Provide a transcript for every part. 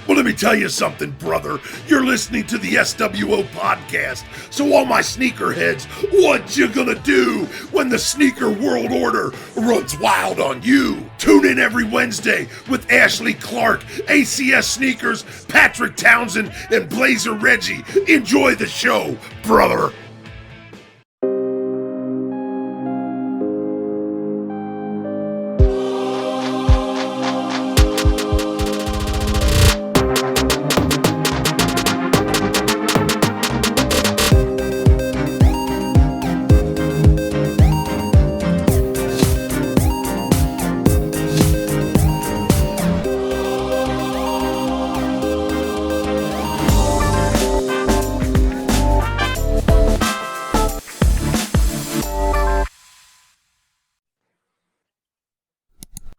Well, let me tell you something, brother. You're listening to the sWo podcast. So all my sneakerheads, what you gonna do when the sneaker world order runs wild on you? Tune in every Wednesday with Ashley Clark, ACS Sneakers, Patrick Townsend, and Blazer Reggie. Enjoy the show, brother.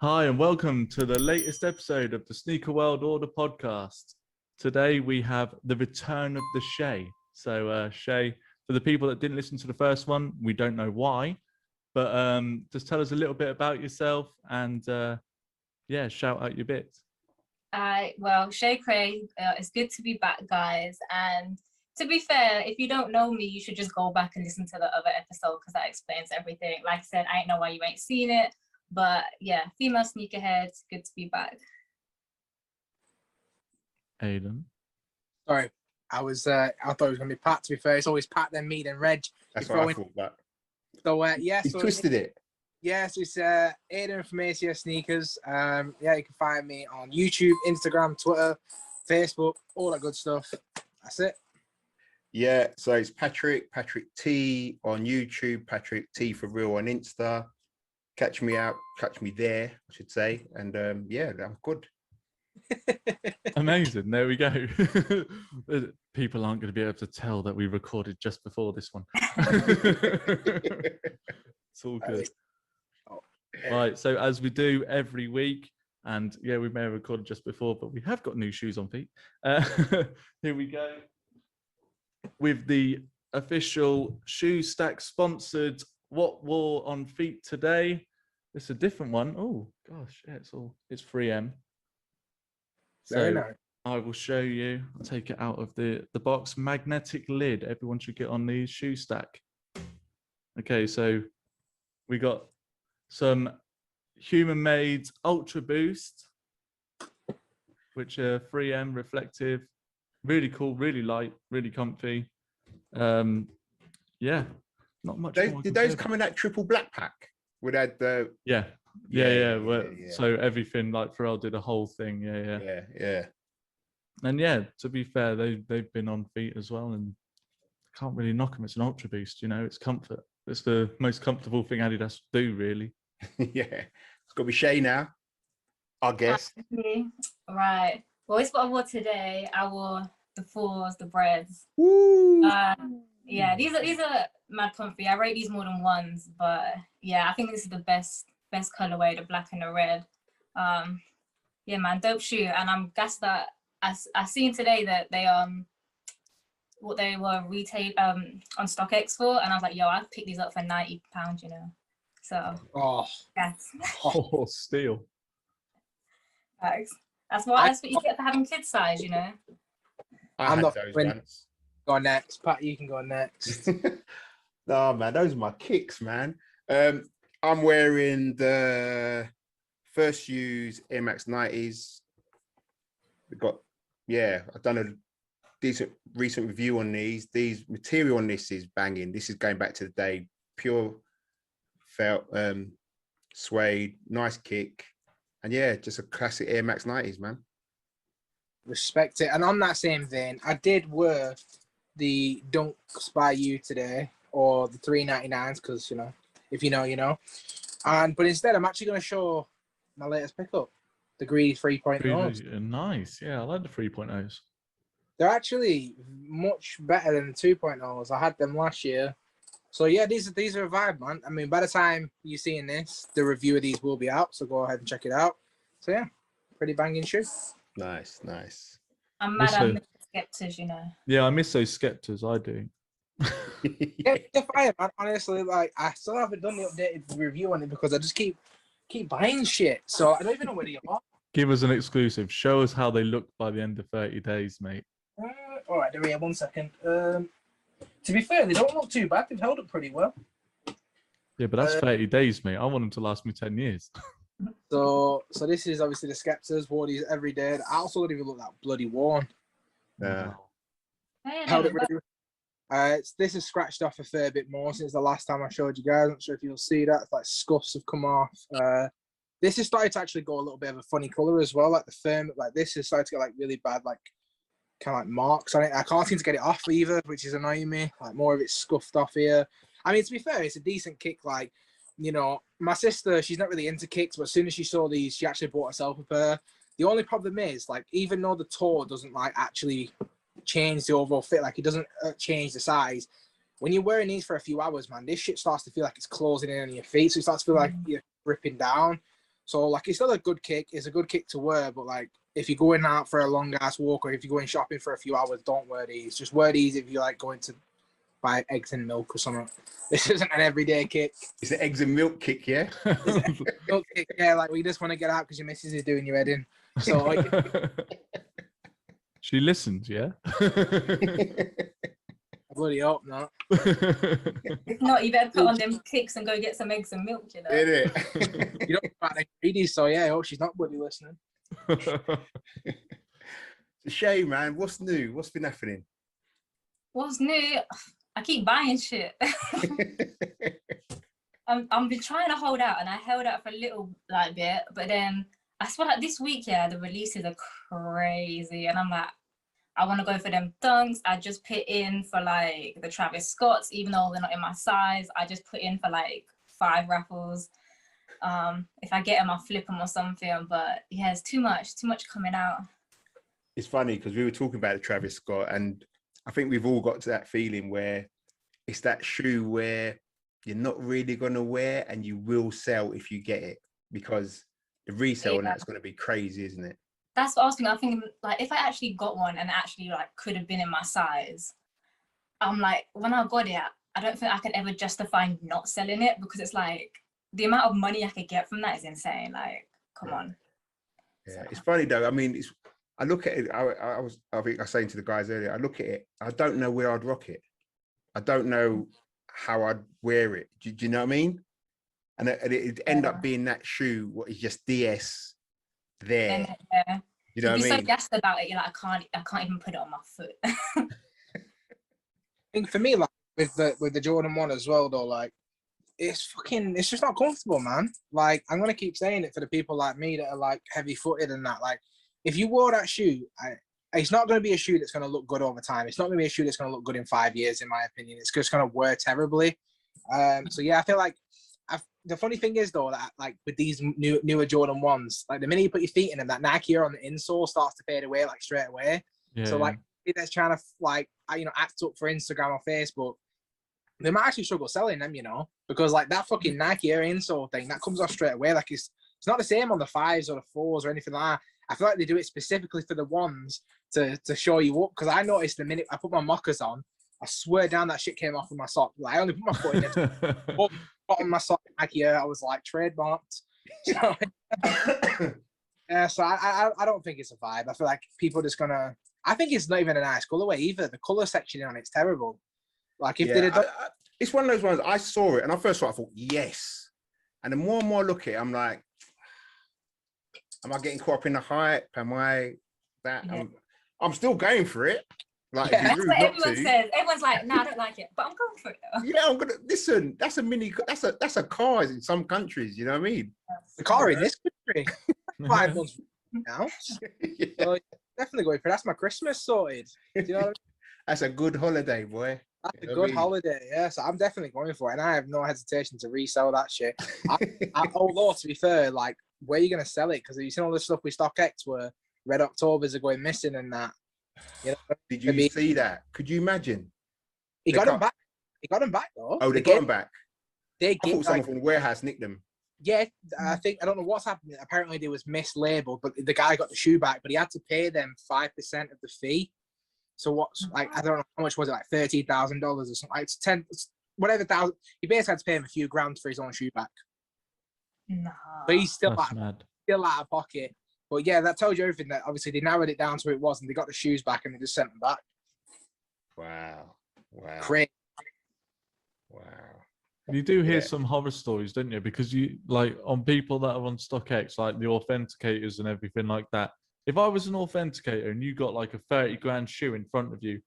Hi, and welcome to the latest episode of the Sneaker World Order podcast. Today we have the return of the Shay. So, Shay, for the people that didn't listen to the first one, we don't know why, but just tell us a little bit about yourself and, shout out your bits. Well, ShayKray, it's good to be back, guys. And to be fair, if you don't know me, you should just go back and listen to the other episode because that explains everything. Like I said, I ain't know why you ain't seen it. But yeah, female sneakerheads, good to be back. Aiden. Sorry, I thought it was gonna be Pat. To be fair, it's always Pat, then me, then Reg. That's what I thought that. So yeah, He twisted it. Yeah, so it's Aiden from ACS Sneakers. Yeah, you can find me on YouTube, Instagram, Twitter, Facebook, all that good stuff. That's it. Yeah, so it's Patrick T on YouTube, Patrick T for real on Insta. Catch me there, I should say. And yeah, I'm good. Amazing. There we go. People aren't going to be able to tell that we recorded just before this one. It's all good. Right, so as we do every week, and yeah, we may have recorded just before, but we have got new shoes on feet. Here we go. With the official Shoe Stack sponsored What Wore on Feet today. It's a different one. Oh gosh, yeah, it's 3M. Very So nice. I will show you. I'll take it out of the box. Magnetic lid. Everyone should get on these Shoe Stack. Okay, so we got some human-made Ultra Boost, which are 3M reflective. Really cool, really light, really comfy. Yeah. Not much. Did those come in that triple black pack? Would that Yeah. So everything, like Pharrell did a whole thing. Yeah. And yeah, to be fair, they've been on feet as well, and can't really knock them. It's an Ultra Boost, it's comfort. It's the most comfortable thing Adidas do, really. Yeah, it's got to be Shay now, I guess. Right. Well, it's what I wore today. I wore the fours, the breads. Woo! Yeah, these are mad comfy. I rate these more than ones, but yeah, I think this is the best colorway, the black and the red. Yeah, man, dope shoe. And I'm gassed that I seen today that they what they were retail on StockX for, and I was like, yo, I'd pick these up for £90, So yes. Oh, steal. Thanks. That's what you get for having kids size, I'm not those winning. ones. Go next, Pat. You can go next. No, man, those are my kicks, man. I'm wearing the first use Air Max 90s. I've done a decent recent review on these. These material on this is banging. This is going back to the day, pure felt, suede, nice kick, and yeah, just a classic Air Max 90s, man. Respect it. And on that same vein, I did wear the Dunks by You today, or the 399s, because if you know, you know. But instead, I'm actually going to show my latest pickup, the Greedy 3.0s. Nice, yeah, I like the 3.0s. They're actually much better than the 2.0s. I had them last year. So yeah, these are a vibe, man. I mean, by the time you're seeing this, the review of these will be out. So go ahead and check it out. So yeah, pretty banging shoe. Nice. I'm mad at Skeptors, Yeah, I miss those Skeptors. I do. Yeah, they're fire, man. Honestly, like I still haven't done the updated review on it because I just keep buying shit. So I don't even know where they are. Give us an exclusive. Show us how they look by the end of 30 days, mate. All right, there 1 second. To be fair, they don't look too bad. They've held up pretty well. Yeah, but that's 30 days, mate. I want them to last me 10 years. So this is obviously the Skeptors. Wore these every day. I also don't even look that bloody worn. Held it really. This is scratched off a fair bit more since the last time I showed you guys. I'm not sure if you'll see that. It's like scuffs have come off. This has started to actually go a little bit of a funny color as well. Like the firm, like this has started to get like really bad, like kind of like marks on it. I can't seem to get it off either, which is annoying me. Like more of it's scuffed off here. I mean, to be fair, it's a decent kick. Like, you know, my sister, she's not really into kicks, but as soon as she saw these, she actually bought herself a pair. The only problem is, like, even though the toe doesn't like actually change the overall fit, like it doesn't change the size, when you're wearing these for a few hours, man, this shit starts to feel like it's closing in on your feet, so it starts to feel like you're ripping down. So like it's still a good kick, it's a good kick to wear, but like if you're going out for a long ass walk or if you're going shopping for a few hours, don't wear these. Just wear these if you're like going to buy eggs and milk or something. This isn't an everyday kick. It's an eggs and milk kick, yeah. Milk kick, yeah, like we just want to get out because your missus is doing your head in. So like, she listens, yeah. I bloody hope not. If not, you better put on them kicks and go get some eggs and milk, you know. It. You don't about the greedy, so yeah, I hope she's not bloody listening. Shay, man, what's new? What's been happening? What's new? I keep buying shit. I've been trying to hold out, and I held out for a little like bit, but then I swear like this week, yeah, the releases are crazy, and I'm like, I want to go for them dunks. I just put in for like the Travis Scotts, even though they're not in my size. I just put in for like 5 raffles. If I get them, I'll flip them or something. But yeah, it's too much coming out. It's funny because we were talking about the Travis Scott, and I think we've all got to that feeling where it's that shoe where you're not really going to wear and you will sell if you get it, because the resale on that's going to be crazy, isn't it? That's what I was thinking. I'm thinking like if I actually got one and actually like could have been in my size, I'm like, when I got it, I don't think I could ever justify not selling it, because it's like the amount of money I could get from that is insane. Like, come on. Yeah, it's funny though. I mean, I look at it. I think I was saying to the guys earlier, I look at it. I don't know where I'd rock it. I don't know how I'd wear it. Do you know what I mean? And it'd end up being that shoe. What is just DS there? Yeah. You know what I mean? You're so gassed about it. You're like, I can't even put it on my foot. I think for me, like with the Jordan 1 as well, though, like it's just not comfortable, man. Like I'm gonna keep saying it for the people like me that are like heavy-footed and that. Like, if you wore that shoe, it's not going to be a shoe that's going to look good over time. It's not going to be a shoe that's going to look good in 5 years, in my opinion. It's just going to wear terribly. So yeah, I feel like the funny thing is though that like with these newer Jordan 1s, like the minute you put your feet in them, that Nike Air on the insole starts to fade away like straight away. Yeah. So like that's trying to like act up for Instagram or Facebook, they might actually struggle selling them, because like that fucking Nike Air insole thing that comes off straight away. Like it's not the same on the 5s or the 4s or anything like that. I feel like they do it specifically for the 1s to show you up, because I noticed the minute I put my moccas on, I swear down that shit came off with my sock. Like I only put my foot in it. Bottom of my sock Nike Air, I was like trademarked. So, yeah, so I don't think it's a vibe. I feel like people are just gonna. I think it's not even a nice colorway either. The color section on it's terrible. Like if they did, it's one of those ones. I saw it and I first thought, I thought yes, and the more and more I look at it, I'm like, am I getting caught up in the hype? Am I that? Yeah. I'm still going for it. Like, that's what everyone says. Everyone's like, "No, I don't like it," but I'm going for it though. Yeah, I'm gonna listen. That's a mini. That's a car in some countries. You know what I mean? The car in this country. 5 months now. Yeah. So definitely going for it. That's my Christmas sorted. Do you know what I mean? That's a good holiday, boy. That's a good holiday. Yeah, so I'm definitely going for it, and I have no hesitation to resell that shit. Although to be fair, like, where are you gonna sell it? Because you seen all the stuff with StockX where Red Octobers are going missing and that. Did you see that? Could you imagine? He got them back. He got them back though. Oh, they got them back. I thought someone from the warehouse nicked them. Yeah, I don't know what's happening. Apparently, they was mislabeled, but the guy got the shoe back, but he had to pay them 5% of the fee. So what's like, I don't know how much was it, like $13,000 or something. Like it's 10, whatever thousand. He basically had to pay him a few grand for his own shoe back. No, but he's still out of pocket. But yeah, that tells you everything. That obviously they narrowed it down to it was, and they got the shoes back, and they just sent them back. Wow. Crazy. Wow. You do hear Yeah. some horror stories, don't you? Because you like on people that are on StockX, like the authenticators and everything like that. If I was an authenticator and you got like a 30 grand shoe in front of you,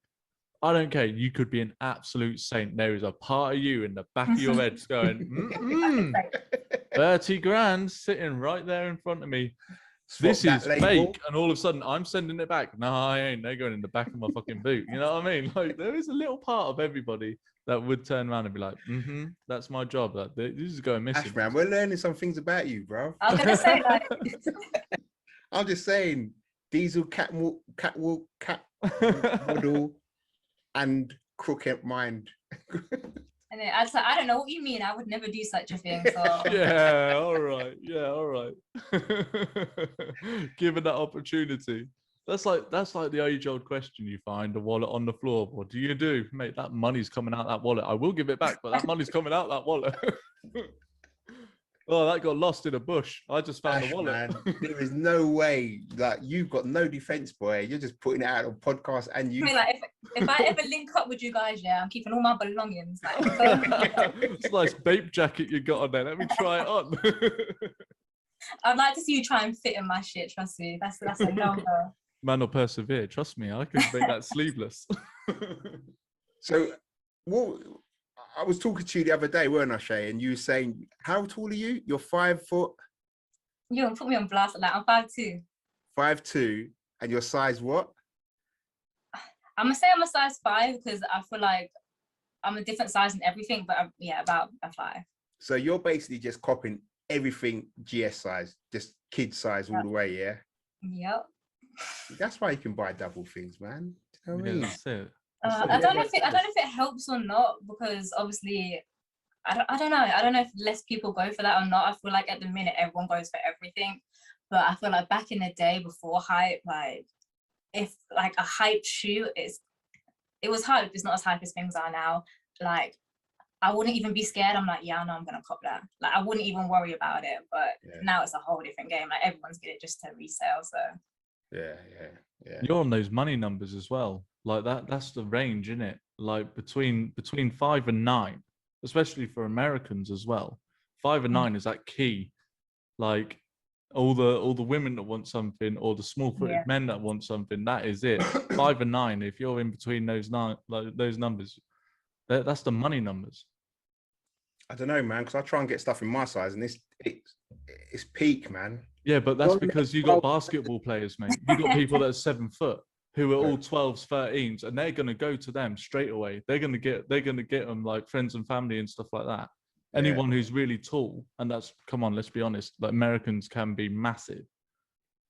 I don't care. You could be an absolute saint. There is a part of you in the back of your head going, 30 grand sitting right there in front of me. This is fake. And all of a sudden I'm sending it back. No, I ain't. They're going in the back of my fucking boot. You know what I mean? Like there is a little part of everybody that would turn around and be like, that's my job. Like, this is going missing. Ash, man, we're learning some things about you, bro. I was gonna say like I'm just saying, diesel catwalk, cat model, and crooked mind. and then I was like, I don't know what you mean. I would never do such a thing. So Yeah, all right. Yeah, all right. Given that opportunity. That's like the age-old question you find a wallet on the floor. What do you do? Mate, that money's coming out that wallet. I will give it back, but that money's coming out that wallet. Oh, that got lost in a bush. I just found Ash, the wallet. man, there is no way. Like, you've got no defense, boy. You're just putting it out on podcast and you. I mean, like if I ever link up with you guys, yeah, I'm keeping all my belongings. Like, It's a nice vape jacket you got on there. Let me try it on. I'd like to see you try and fit in my shit. Trust me, that's a no-go. Man will persevere. Trust me, I can make that sleeveless. So, well, I was talking to you the other day, weren't I, Shay? And you were saying, how tall are you? You're 5 foot. You don't put me on blast like I'm 5'2". 5'2", and your size what? I'm gonna say I'm a size 5 because I feel like I'm a different size in everything, but yeah, about a 5. So you're basically just copying everything GS size, just kid size all the way, yeah? Yep. That's why you can buy double things, man. Do you know what I mean? That's it. I don't know if it helps or not, because obviously I don't know if less people go for that or not. I feel like at the minute everyone goes for everything, but I feel like back in the day before hype, like if like a hype shoe it was hype, it's not as hype as things are now. Like I wouldn't even be scared. I'm like, yeah, I know I'm gonna cop that. Like I wouldn't even worry about it. But now it's a whole different game. Like everyone's getting it just to resell. So Yeah. You're on those money numbers as well. Like that's the range, isn't it? Like between 5 and 9, especially for Americans as well. 5 and 9 is that key. Like all the women that want something, or the small-footed men that want something, that is it. 5 and 9. If you're in between those those numbers, that's the money numbers. I don't know, man, because I try and get stuff in my size, and it's peak, man. Yeah, but that's because you got basketball players, mate. You got people that are 7 foot who are all 12s, 13s, and they're gonna go to them straight away. They're gonna get them like friends and family and stuff like that. Anyone who's really tall, and that's, come on, let's be honest, like Americans can be massive.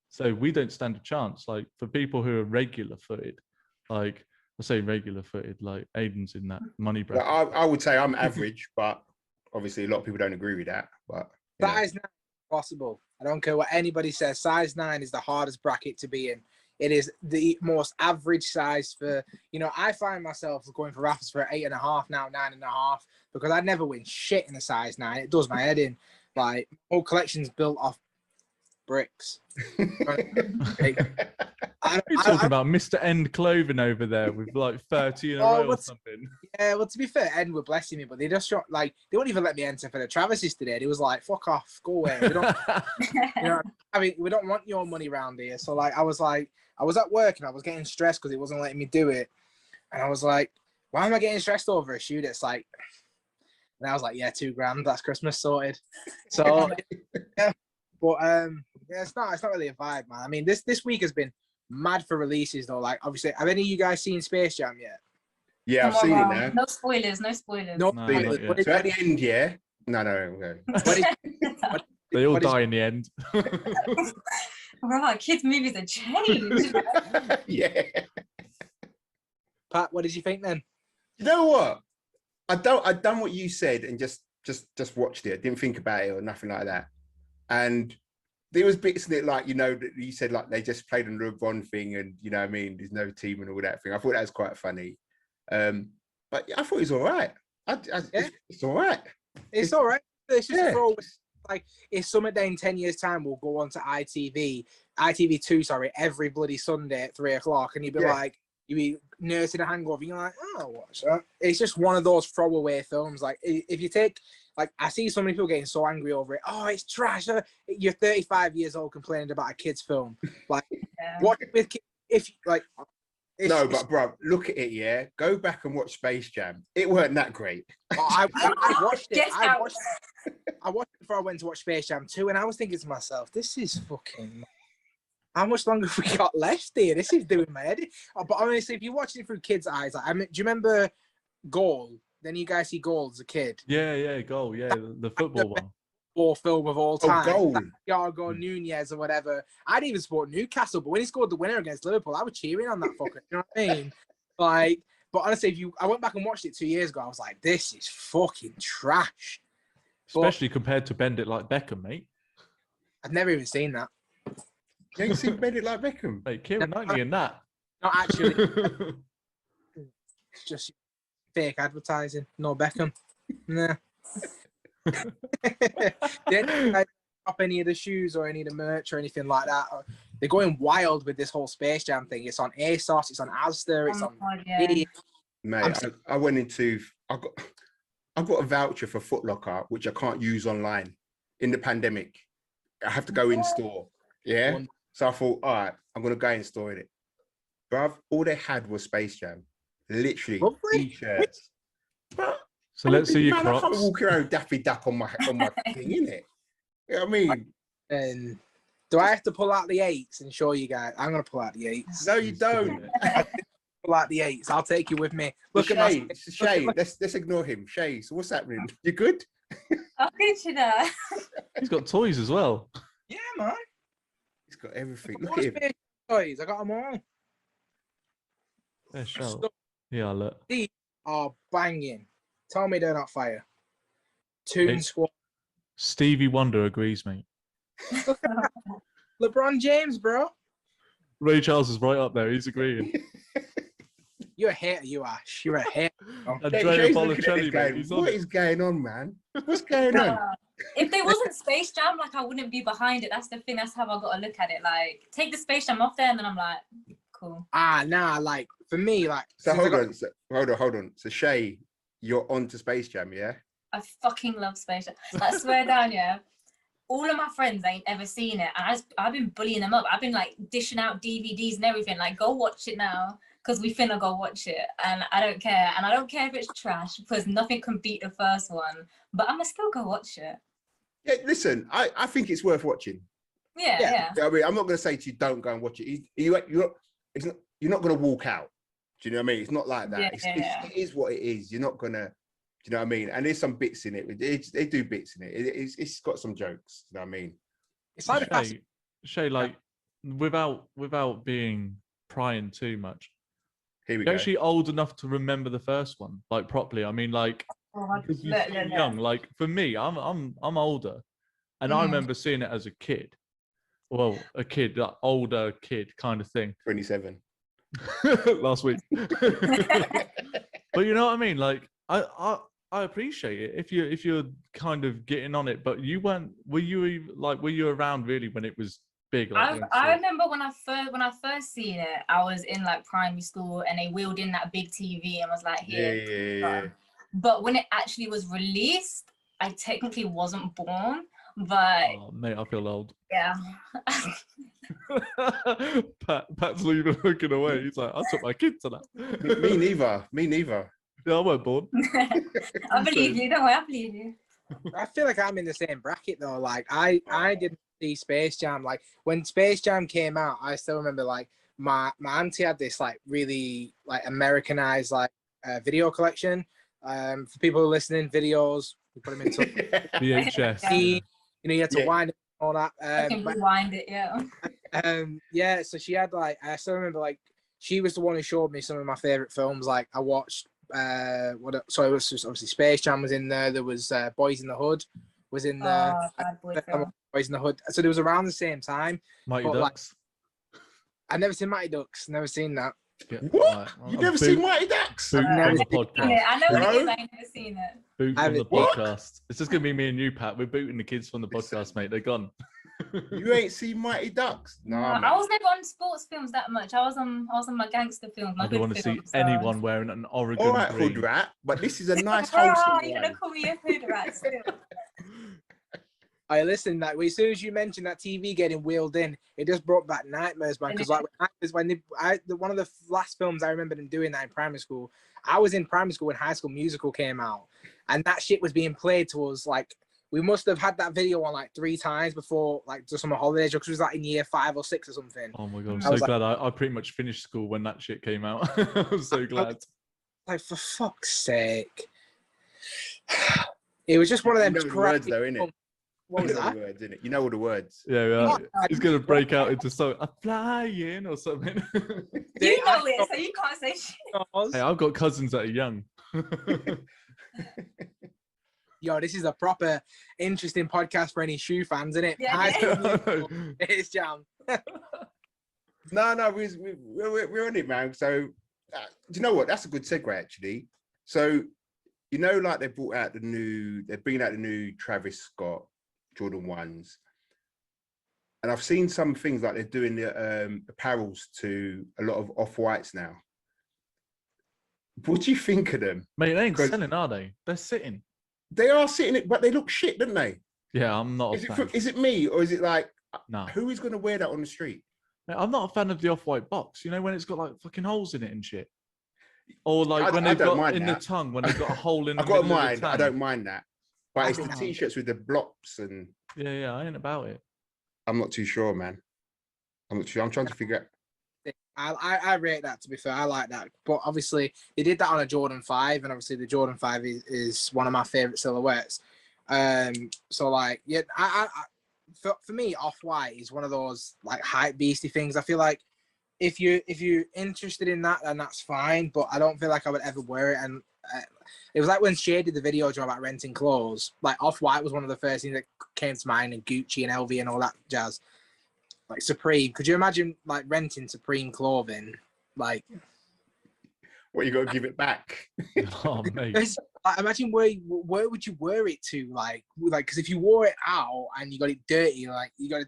So we don't stand a chance. Like for people who are regular footed, like I say regular footed, like Aiden's in that money bracket. I would say I'm average, but obviously a lot of people don't agree with that. But size 9 is possible. I don't care what anybody says. Size 9 is the hardest bracket to be in. It is the most average size for, I find myself going for raffles for 8.5 now, 9.5, because I never win shit in a size 9. It does my head in. Like, whole collection's built off bricks. You're talking about Mr. End clothing over there with like 30 in a row or something. Yeah, well, to be fair, End were blessing me, but they just they wouldn't even let me enter for the Travis's today. They was like, fuck off, go away. We don't, we don't want your money around here. So I was at work and I was getting stressed because it wasn't letting me do it. And I was like, why am I getting stressed over a shoe that's like, and I was like, yeah, $2,000, that's Christmas sorted. So yeah, but it's not really a vibe, man. I mean, this week has been mad for releases though. Like, obviously, have any of you guys seen Space Jam yet? Yeah, I've seen it now. No spoilers. No, so at the end, yeah. No. They all die in the end. Right, kids' movies are changed. Yeah. Pat, what did you think then? You know what? I done what you said and just watched it. I didn't think about it or nothing like that. And there was bits in it like, that you said like they just played on the LeBron thing and I mean, there's no team and all that thing. I thought that was quite funny. But I thought it was all right. It's all right. It's all right. It's just like if Summit Day in 10 years' time will go on to ITV2, sorry, every bloody Sunday at 3:00, and you'd be like, you'd be nursing a hangover, and you're like, oh, watch that. It's just one of those throwaway films. Like, if you take, like, I see so many people getting so angry over it. Oh, it's trash. You're 35 years old complaining about a kid's film. Like, watch it with kids. If, like, no, but bro, look at it, yeah. Go back and watch Space Jam. It weren't that great. I watched it. I watched it before I went to watch Space Jam 2, and I was thinking to myself, this is fucking... How much longer have we got left here? This is doing my head. But honestly, if you're watching it through kids' eyes, like, I mean, do you remember Goal? Then you guys see Goal as a kid. Yeah, Goal. Yeah, the football one. Or film of all time. Goal. Thiago Nunez or whatever. I'd even support Newcastle, but when he scored the winner against Liverpool, I was cheering on that fucker. You know what I mean? Like, but honestly, I went back and watched it 2 years ago, I was like, this is fucking trash. Especially compared to Bend It Like Beckham, mate. I've never even seen that. You ain't seen Bend It Like Beckham? Mate, Keira Knightley in that. Not actually. It's just fake advertising. No Beckham. Nah. They didn't drop any of the shoes or any of the merch or anything like that. They're going wild with this whole Space Jam thing. It's on ASOS, it's on Asda, it's on. Yeah. Mate, I went into. I got a voucher for Foot Locker, which I can't use online in the pandemic. I have to go in store. Yeah. So I thought, all right, I'm gonna go in store in it. Bruv, all they had was Space Jam. Literally t-shirts. So let's see your man, I Crocs. can't walk around Daffy Duck on my thing, innit? You know what I mean? And do I have to pull out the 8s and show you guys? I'm gonna pull out the 8s. No, you don't. Pull out the 8s. I'll take you with me. Look at Shay. Let's ignore him. Shay, so what's happening? You good? I'll get you there. He's got toys as well. Yeah, man. He's got everything. Look at him. Toys. I got them all. Yeah, sure. Yeah, look. These are banging. Tell me they're not fire. Toon Squad. Stevie Wonder agrees, mate. LeBron James, bro. Ray Charles is right up there. He's agreeing. You're a hater, you Ash. You're a hater. Andrea Balotelli, mate. What is going on, man? What's going on? If there wasn't Space Jam, like, I wouldn't be behind it. That's the thing. That's how I got to look at it. Like, take the Space Jam off there, and then I'm like, cool. Nah. Like, for me, like. So hold on. So Shay, you're on to Space Jam, yeah? I fucking love Space Jam. Like, swear down, yeah. All of my friends ain't ever seen it, and I've been bullying them up. I've been like dishing out DVDs and everything. Like, go watch it now, because we finna go watch it, and I don't care. And I don't care if it's trash, because nothing can beat the first one. But I'ma still go watch it. Yeah, listen, I think it's worth watching. Yeah. I mean, I'm not going to say to you, don't go and watch it. You're not going to walk out. Do you know what I mean? It's not like that. It is what it is. You're not going to, do you know what I mean? And there's some bits in it. They do bits in it. It's got some jokes. You know what I mean? It's like Shay, like, without being prying too much. Here we You're go. actually old enough to remember the first one, like, properly. I mean, like, you're still young. Like, for me, I'm older, and I remember seeing it as a kid. Well, a kid, like, older kid kind of thing. 27. Last week. But you know what I mean? Like, I appreciate it if you're kind of getting on it, but you weren't. Were you around really when it was big? Like, I remember when I first seen it, I was in like primary school, and they wheeled in that big TV and was like, here. Yeah. But when it actually was released, I technically wasn't born. But oh, mate, I feel old. Yeah. Pat's not even looking away. He's like, I took my kid to that. Me neither. Yeah, I weren't born. I believe you. Don't worry, I believe you. I feel like I'm in the same bracket though. Like I didn't see Space Jam. Like when Space Jam came out, I still remember like my auntie had this like really like Americanized like video collection. For people listening, videos, we put them into VHS. You had to wind it and all that. I can rewind it, yeah. So she had like I still remember like she was the one who showed me some of my favorite films. Like I watched it was just obviously Space Jam was in there. There was Boys in the Hood was in there. Boys in the Hood. So it was around the same time. Mighty Ducks. Like, I've never seen Mighty Ducks. Never seen that. What? Right, You've never seen Mighty Ducks? Boot never from the seen Yeah, podcast. I know what it is. Bro. I ain't never seen it. Boot I from the haven't- What? podcast. It's just gonna be me and you, Pat. We're booting the kids from the Listen. podcast, mate. They're gone. You ain't seen Mighty Ducks? Nah, I man. was never on sports films that much. I was on my gangster films. My I don't hood want to see films, so- anyone wearing an Oregon All right, green. hood rat, but this is a nice, Bro, wholesome you're gonna one. call me a hood rat still. I listened that way. As soon as you mentioned that TV getting wheeled in, it just brought back nightmares, man. Because like one of the last films I remember them doing that in primary school. I was in primary school when High School Musical came out, and that shit was being played to us. Like we must have had that video on like 3 times before like the summer holidays, because it was like in year 5 or 6 or something. Oh my god, I'm I so was like- glad I pretty much finished school when that shit came out. I'm so glad. Like for fuck's sake, it was just one of them. You know the words, crappy though, innit? films. What was You know that? the words, innit? You know all the words. Yeah, What? he's gonna break out into song "I'm flying" or something. You know it, so you can't say shit. Hey, I've got cousins that are young. Yo, this is a proper interesting podcast for any shoe fans, isn't it? Yeah, High yeah. School Musical, it's jam. No, we're on it, man. So, do you know what? That's a good segue, actually. So, you know, like they're bringing out the new Travis Scott Jordan 1s. And I've seen some things like they're doing the apparels to a lot of Off-Whites now. What do you think of them? Mate, they ain't 'Cause- selling, are they? They're sitting. They are sitting it, but they look shit, don't they? Yeah, I'm not a fan. Is it me, or is it like, No, who is going to wear that on the street? mate, I'm not a fan of the off-white box. You know when it's got like fucking holes in it and shit, or like when I they've don't got mind in the that. tongue when they've got a hole in the I've got a middle of mind. the I tongue. don't mind that. But I it's the think- t-shirts with the blops, and Yeah, I ain't about it. I'm not too sure, man. I'm not sure. I'm trying to figure out. I rate that, to be fair. I like that. But obviously, they did that on a Jordan 5, and obviously the Jordan 5 is one of my favorite silhouettes. So like, yeah, for me, Off-White is one of those like hype beastie things. I feel like if you're interested in that, then that's fine. But I don't feel like I would ever wear it. And it was like when Shay did the video about renting clothes. Like Off-White was one of the first things that came to mind, and Gucci and LV and all that jazz. Like Supreme. Could you imagine like renting Supreme clothing? Like, What, you got to give it back? Oh mate, like, imagine where would you wear it to? Like because if you wore it out and you got it dirty, like you got it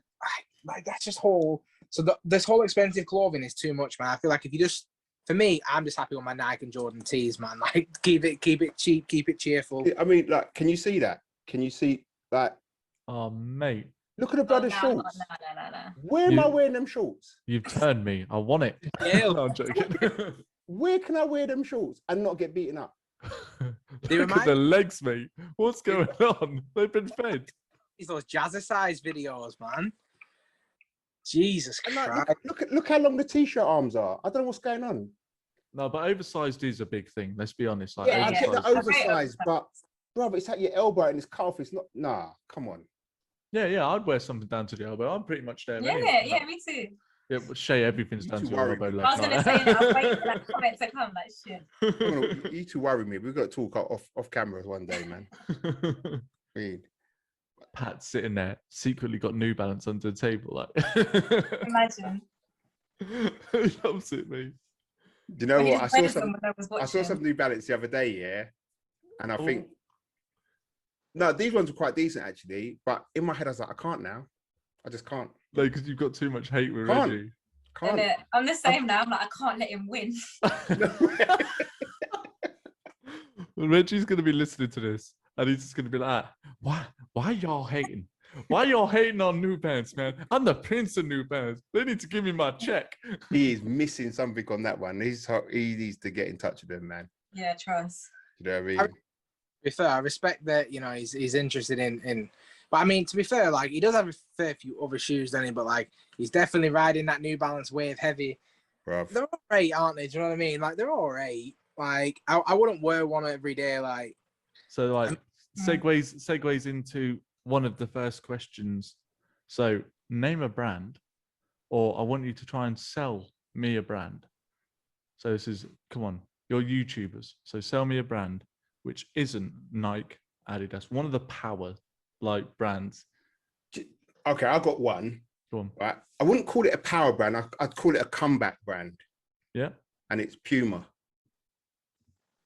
like that's just whole. So this whole expensive clothing is too much, man. I feel like if you just, for me, I'm just happy with my Nike and Jordan tees, man. Like keep it cheap, keep it cheerful. I mean, like, can you see that? Can you see that? oh mate, Look at the brother's shorts. No. Where am I You- wearing them shorts? you've turned me. I want it. Yeah. No, I'm joking. Where can I wear them shorts and not get beaten up? They Look at remind- the legs, mate. What's going on? They've been fed. It's those jazzercise videos, man. Jesus And like, Christ. look how long the t-shirt arms are. I don't know what's going on. No, but oversized is a big thing. Let's be honest. Like, Yeah, I get the oversized- oversized, but brother, it's at your elbow and it's calf. It's not. Nah, come on. yeah, I'd wear something down to the elbow. I'm pretty much there. Yeah, anyway. yeah, me too. Yeah, but Shay, everything's You down two to your worry elbow. me. left, I was gonna right? say that. I was waiting for that comment to come. Like shit. Come on, you two worry me. We've got to talk off camera one day, man. I mean, Pat sitting there, secretly got New Balance under the table. Like, Imagine. he loves it, mate. do you know When you what? I just saw wear some. them when I was I saw watching. some New Balance the other day, yeah, and I Oh. think no, these ones were quite decent actually. But in my head, I was like, I can't now. I just can't. No, because you've got too much hate with Can't. Reggie. Can't. Innit? I'm the same now. I'm like, I can't let him win. Well, Reggie's gonna be listening to this, and he's just gonna be like, why y'all hating? Why y'all hating on New Balance, man? I'm the prince of New Balance. They need to give me my check. He is missing something on that one. He needs to get in touch with them, man. Yeah, trust. You know what I mean? To be fair, I respect that, he's interested in but I mean, to be fair, like he does have a fair few other shoes, doesn't he? But like he's definitely riding that New Balance wave heavy. Bruv. They're all right, aren't they? Do you know what I mean? Like they're all right. Like I wouldn't wear one every day. Like So like segues into one of the first questions. So name a brand, or I want you to try and sell me a brand. So this is, come on, you're YouTubers. So sell me a brand which isn't Nike, Adidas, one of the power like brands. Okay, I got one. Go on. Right, I wouldn't call it a power brand. I'd call it a comeback brand. Yeah. and it's Puma.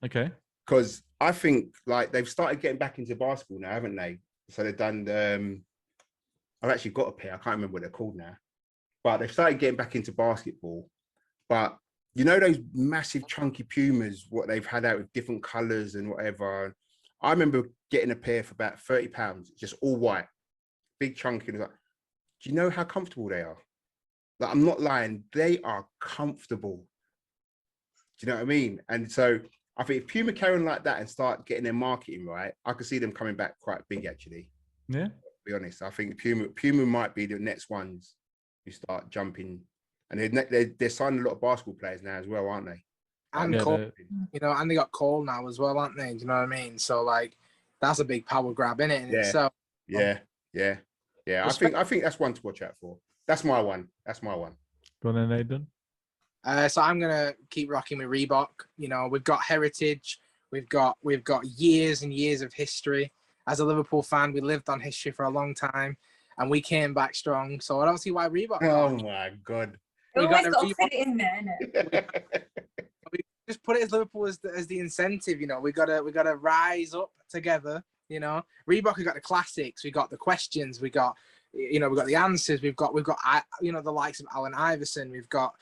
Okay. Because I think like they've started getting back into basketball now, haven't they? So they've done. I've actually got a pair. I can't remember what they're called now, but they've started getting back into basketball. But you know those massive chunky Pumas, what they've had out with different colors and whatever. I remember getting a pair for about £30, just all white, big chunky. And like, do you know how comfortable they are? Like, I'm not lying, they are comfortable. Do you know what I mean? And so I think if Puma carry on like that and start getting their marketing right, I could see them coming back quite big, actually. Yeah. To be honest, I think Puma might be the next ones who start jumping. And they're signing a lot of basketball players now as well, aren't they? And Yeah, Cole, you know, and they got Cole now as well, aren't they? Do you know what I mean? So like, that's a big power grab in it in itself. Yeah. I think that's one to watch out for. That's my one. Go on then, Aidan. So I'm gonna keep rocking with Reebok. You know, we've got heritage, we've got years and years of history. As a Liverpool fan, we lived on history for a long time, and we came back strong. So I don't see why Reebok. Oh my god! You We always got got the to put it in there, innit? we just put it as Liverpool as the incentive. You know, we gotta rise up together. You know, Reebok. We got the classics. We got the questions. We got the answers. We've got the likes of Allen Iverson. We've got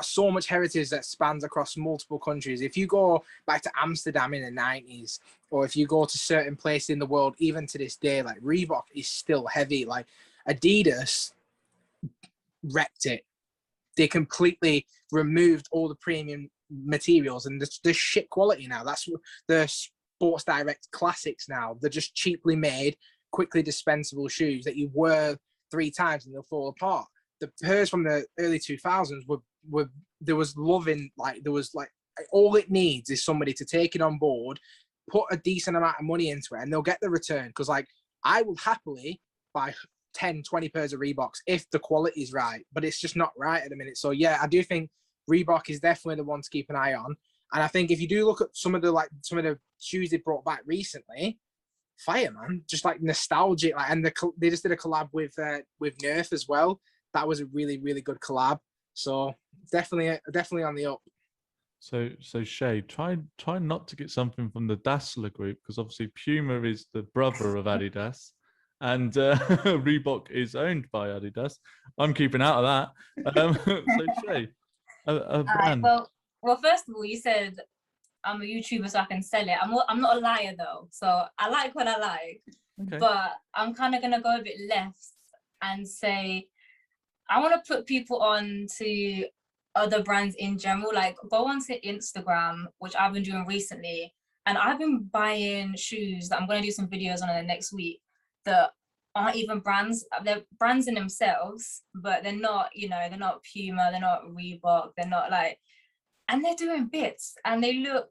so much heritage that spans across multiple countries. If you go back to Amsterdam in the 90s, or if you go to certain places in the world, even to this day, like Reebok is still heavy. Like Adidas wrecked it. They completely removed all the premium materials and the shit quality now. That's the Sports Direct classics now. They're just cheaply made, quickly dispensable shoes that you wear 3 times and they'll fall apart. The pairs from the early 2000s were there was loving, like there was like all it needs is somebody to take it on board, put a decent amount of money into it, and they'll get the return. Because like I will happily buy 10, 20 pairs of Reeboks if the quality is right, but it's just not right at the minute. So yeah, I do think Reebok is definitely the one to keep an eye on. And I think if you do look at some of the shoes they brought back recently, fire, man, just like nostalgic. Like, and they just did a collab with Nerf as well. That was a really, really good collab. So definitely on the up. So Shay, try not to get something from the Dassler group, because obviously Puma is the brother of Adidas, and Reebok is owned by Adidas. I'm keeping out of that. So Shay, a brand. Well, first of all, you said I'm a YouTuber, so I can sell it. I'm not a liar though, so I like what I like. Okay. But I'm kind of gonna go a bit left and say I want to put people on to other brands in general. Like go onto Instagram, which I've been doing recently, and I've been buying shoes that I'm going to do some videos on in the next week that aren't even brands. They're brands in themselves, but they're not, they're not Puma, they're not Reebok, they're not like, and they're doing bits and they look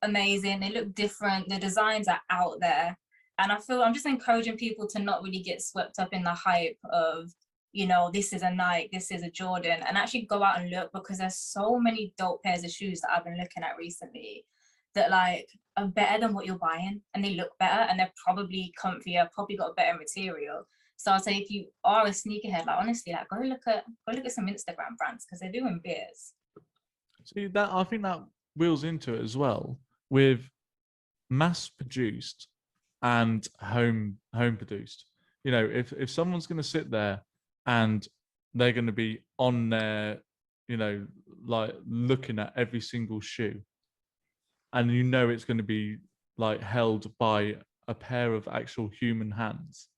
amazing, they look different, the designs are out there. And I feel I'm just encouraging people to not really get swept up in the hype of, this is a Nike, this is a Jordan, and actually go out and look, because there's so many dope pairs of shoes that I've been looking at recently that like are better than what you're buying, and they look better, and they're probably comfier, probably got a better material. So I'll say if you are a sneakerhead, like honestly, like go look at some Instagram brands, because they're doing beers. See that, I think that wheels into it as well with mass produced and home produced. If someone's going to sit there and they're going to be on there, like looking at every single shoe, and it's going to be like held by a pair of actual human hands,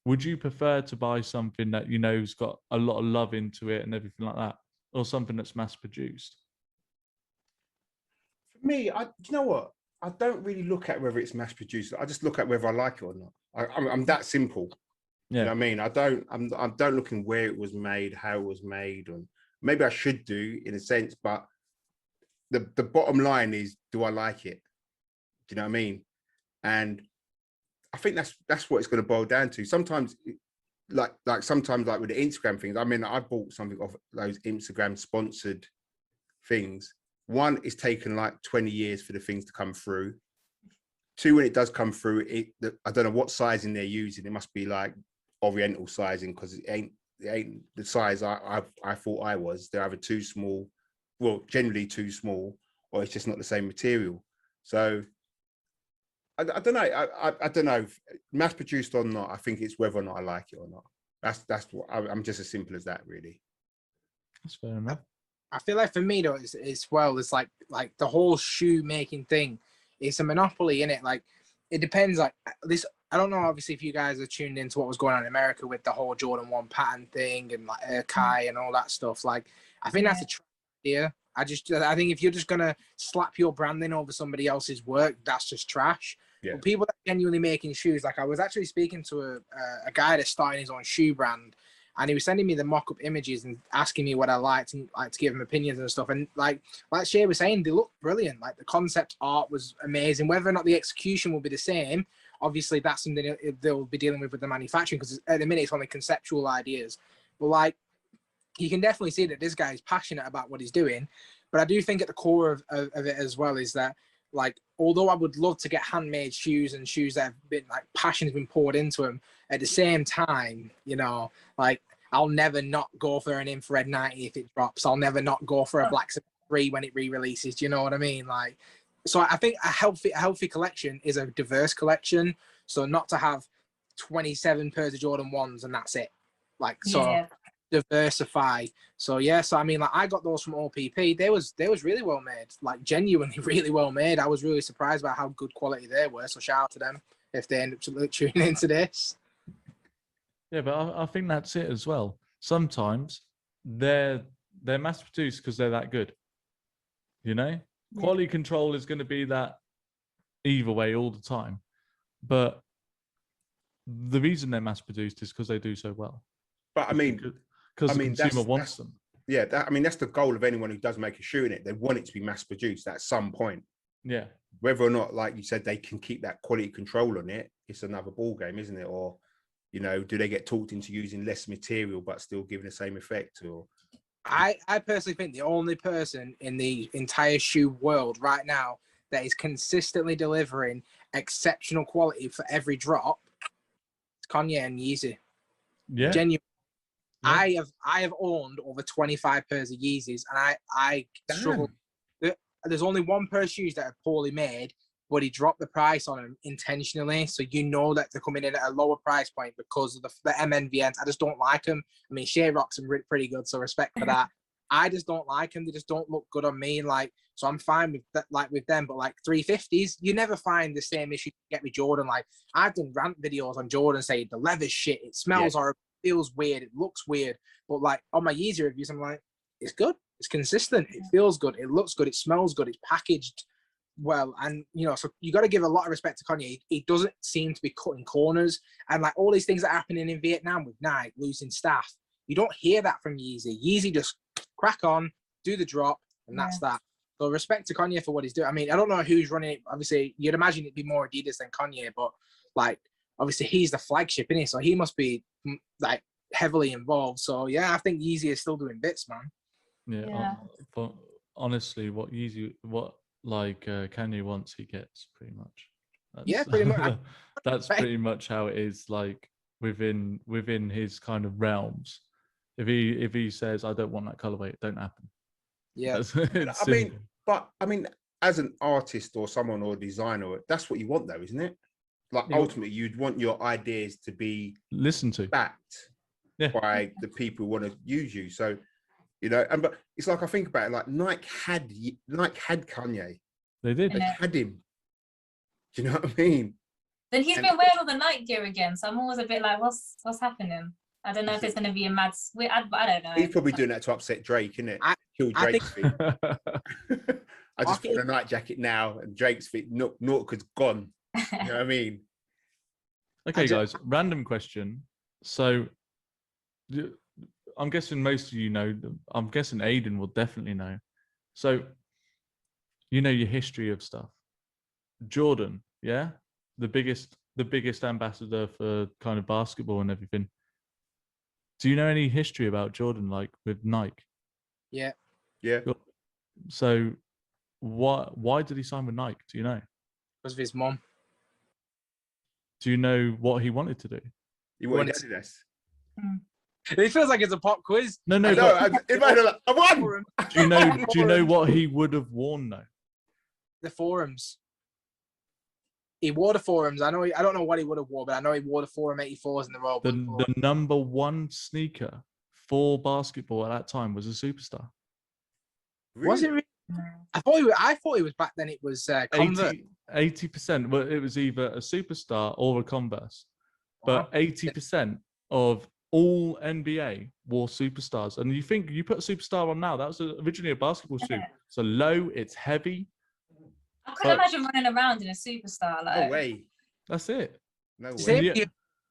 would you prefer to buy something that has got a lot of love into it and everything like that, or something that's mass produced? For me, you know what? I don't really look at whether it's mass produced. I just look at whether I like it or not. I'm that simple. Yeah. You know what I mean? I don't look in where it was made, how it was made, and maybe I should do in a sense, but the bottom line is, do I like it? Do you know what I mean? And I think that's what it's going to boil down to. Sometimes like sometimes like with the Instagram things, I mean, I bought something off those Instagram sponsored things. One, it's taken like 20 years for the things to come through. 2, when it does come through, I don't know what sizing they're using. It must be like Oriental sizing, because it ain't the size I thought I was. They're either too small well, generally too small, or it's just not the same material. So I don't know. I don't know, mass produced or not. I think it's whether or not I like it or not. That's what I'm just as simple as that, really. That's fair enough. I feel like for me though, it's like the whole shoe making thing. It's a monopoly in it. Like it depends. Like this, I don't know. Obviously, if you guys are tuned into what was going on in America with the whole Jordan 1 pattern thing and like ShayKray and all that stuff. Like I think that's a trap idea. I think if you're just gonna slap your branding over somebody else's work, that's just trash. Yeah. But people that are genuinely making shoes, like I was actually speaking to a guy that's starting his own shoe brand, and he was sending me the mock-up images and asking me what I liked and like to give him opinions and stuff. And like Shay was saying, they look brilliant. Like the concept art was amazing. Whether or not the execution will be the same, obviously that's something they'll be dealing with the manufacturing, because at the minute it's only conceptual ideas. But like you can definitely see that this guy is passionate about what he's doing. But I do think at the core of it as well is that, like, although I would love to get handmade shoes and shoes that have been like passion has been poured into them, at the same time, you know, like I'll never not go for an infrared 90 if it drops. I'll never not go for a black 3 when it re-releases. Do you know what I mean? Like, so I think a healthy collection is a diverse collection. So not to have 27 pairs of Jordan 1s and that's it. Like, so diversify. So yeah, so I mean, like I got those from OPP. They was really well made, like genuinely really well made. I was really surprised by how good quality they were. So shout out to them if they end up tuning into this. Yeah, but I think that's it as well. Sometimes they're mass produced because they're that good. You know, quality control is going to be that either way all the time. But the reason they're mass produced is because they do so well. But I mean, because the consumer wants them. Yeah, I mean, that's the goal of anyone who does make a shoe in it. They want it to be mass produced at some point. Yeah. Whether or not, like you said, they can keep that quality control on it, it's another ball game, isn't it? Or, you know, do they get talked into using less material but still giving the same effect? Or I personally think the only person in the entire shoe world right now that is consistently delivering exceptional quality for every drop is Kanye and Yeezy. Yeah. Genuine. Yeah. I have owned over 25 pairs of Yeezys, and I struggle. There's only one pair of shoes that are poorly made, but he dropped the price on them intentionally, so you know that they're coming in at a lower price point because of the MNVNs. I just don't like them. I mean, Shay rocks them pretty good, so respect for that. I just don't like them. They just don't look good on me. Like, so I'm fine with that, like with them. But like 350s, you never find the same issue you get with Jordan. Like I've done rant videos on Jordan saying the leather's shit, it smells horrible, feels weird, it looks weird. But like on my Yeezy reviews, I'm like, it's good, it's consistent, it feels good, it looks good, it smells good, it's packaged well. And you know, so you got to give a lot of respect to Kanye. He doesn't seem to be cutting corners, and like all these things that are happening in Vietnam with Nike losing staff, you don't hear that from Yeezy. Yeezy just crack on, do the drop, and that's that. So respect to Kanye for what he's doing. I mean, I don't know who's running it. Obviously, you'd imagine it'd be more Adidas than Kanye, but like obviously he's the flagship, isn't he? So he must be like heavily involved. So yeah, I think Yeezy is still doing bits, man. Yeah. But honestly, what Kanye wants, he gets pretty much. Pretty much. That's pretty much how it is. Like within his kind of realms. If he says I don't want that colorway, it don't happen. Yeah. I mean, as an artist or someone or a designer, that's what you want, though, isn't it? Like ultimately, you'd want your ideas to be listened to, backed by the people who want to use you. So, you know, but it's like I think about it, like Nike had Kanye. They did. They had him. Do you know what I mean? Then he's been wearing all the Nike gear again, so I'm always a bit like, what's happening? I don't know if it's going to be a mad. I don't know. He's probably doing that to upset Drake, isn't it? Kill Drake's feet. I just put on a night jacket now, and Drake's feet, Nautica's gone. You know what I mean? Okay, guys. Random question. So, I'm guessing most of you know. I'm guessing Aiden will definitely know. So, you know your history of stuff. Jordan, yeah, the biggest ambassador for kind of basketball and everything. Do you know any history about Jordan, like with Nike? Yeah. So, why did he sign with Nike? Do you know? Because of his mom. Do you know what he wanted to do? He wanted Adidas. It feels like it's a pop quiz. No, I know, but in my head, I'm like, I won. do you know what he would have worn though? The forums. He wore the forums. I don't know what he would have wore, but I know he wore the Forum 84s in the Royal Blue Forum. The number one sneaker for basketball at that time was a Superstar. Was it really? I thought he was back then. It was Converse. 80%. Well, it was either a Superstar or a Converse, Wow. but 80% of all NBA wore Superstars. And you think you put a Superstar on now? That was originally a basketball shoe. So low, it's heavy. I couldn't imagine running around in a Superstar. Like, No way. That's it. No way. Same year,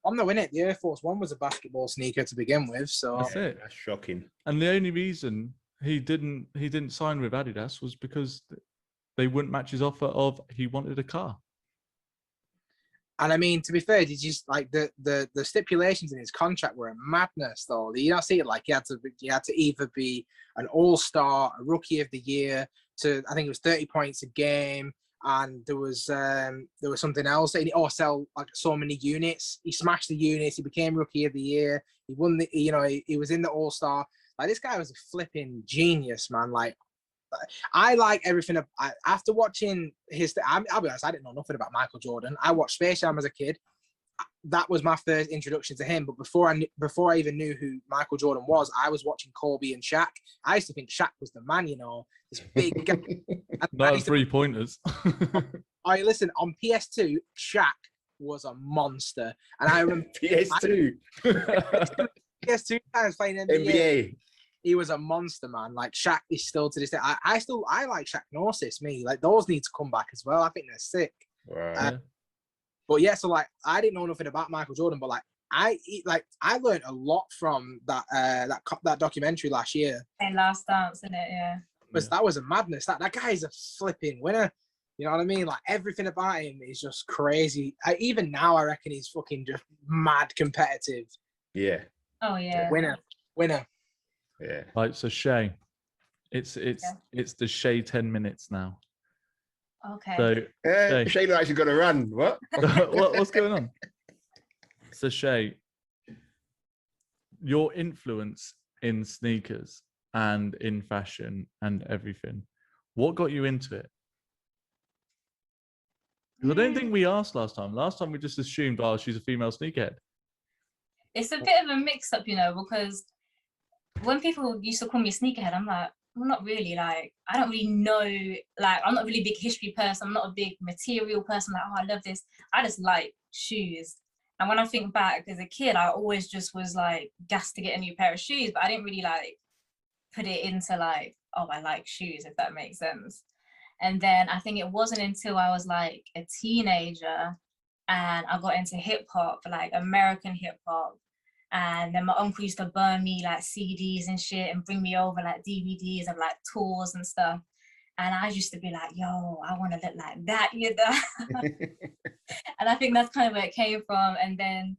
I'm not in it. The Air Force One was a basketball sneaker to begin with, so That's it. That's shocking. And the only reason he didn't sign with Adidas was because they wouldn't match his offer of he wanted a car. And I mean, to be fair, did you like the stipulations in his contract were a madness, though? You don't see it like you had to either be an all-star, a rookie of the year, to I think it was 30 points a game, and there was something else, or sell like so many units. He smashed the units. He became rookie of the year. He won the, he was in the all-star. Like, this guy was a flipping genius, man. Like, I like everything. After watching I'll be honest, I didn't know nothing about Michael Jordan. I watched Space Jam as a kid. That was my first introduction to him. But before I even knew who Michael Jordan was, I was watching Kobe and Shaq. I used to think Shaq was the man, this big guy. No 3-pointers. Oh, listen, on PS2, Shaq was a monster. And I remember PS2. PS2 times playing NBA. He was a monster, man. Like, Shaq is still to this day. I like Shaq Gnosis, me. Like, those need to come back as well. I think they're sick. Wow. But yeah, so like, I didn't know nothing about Michael Jordan, but like, I learned a lot from that documentary last year. and Last Dance, in it, yeah. Because that was a madness. That guy is a flipping winner. You know what I mean? Like, everything about him is just crazy. Even now, I reckon he's fucking just mad competitive. Yeah. Oh yeah. Winner. Yeah. Right, so Shay, it's the Shay 10 minutes now. Okay. So Shay. Shay actually got to run. What? what's going on? So Shay, your influence in sneakers and in fashion and everything, what got you into it? Because I don't think we asked last time. Last time we just assumed, oh, she's a female sneakerhead. It's a bit of a mix-up, because when people used to call me a sneakerhead, I'm like, well, not really. Like, I don't really know. Like, I'm not really a big history person. I'm not a big material person. Like, oh, I love this. I just like shoes. And when I think back as a kid, I always just was like gassed to get a new pair of shoes, but I didn't really like put it into like, oh, I like shoes, if that makes sense. And then I think it wasn't until I was like a teenager and I got into hip hop, like American hip hop. And then my uncle used to burn me like CDs and shit and bring me over like DVDs of like tours and stuff. And I used to be like, yo, I want to look like that, And I think that's kind of where it came from. And then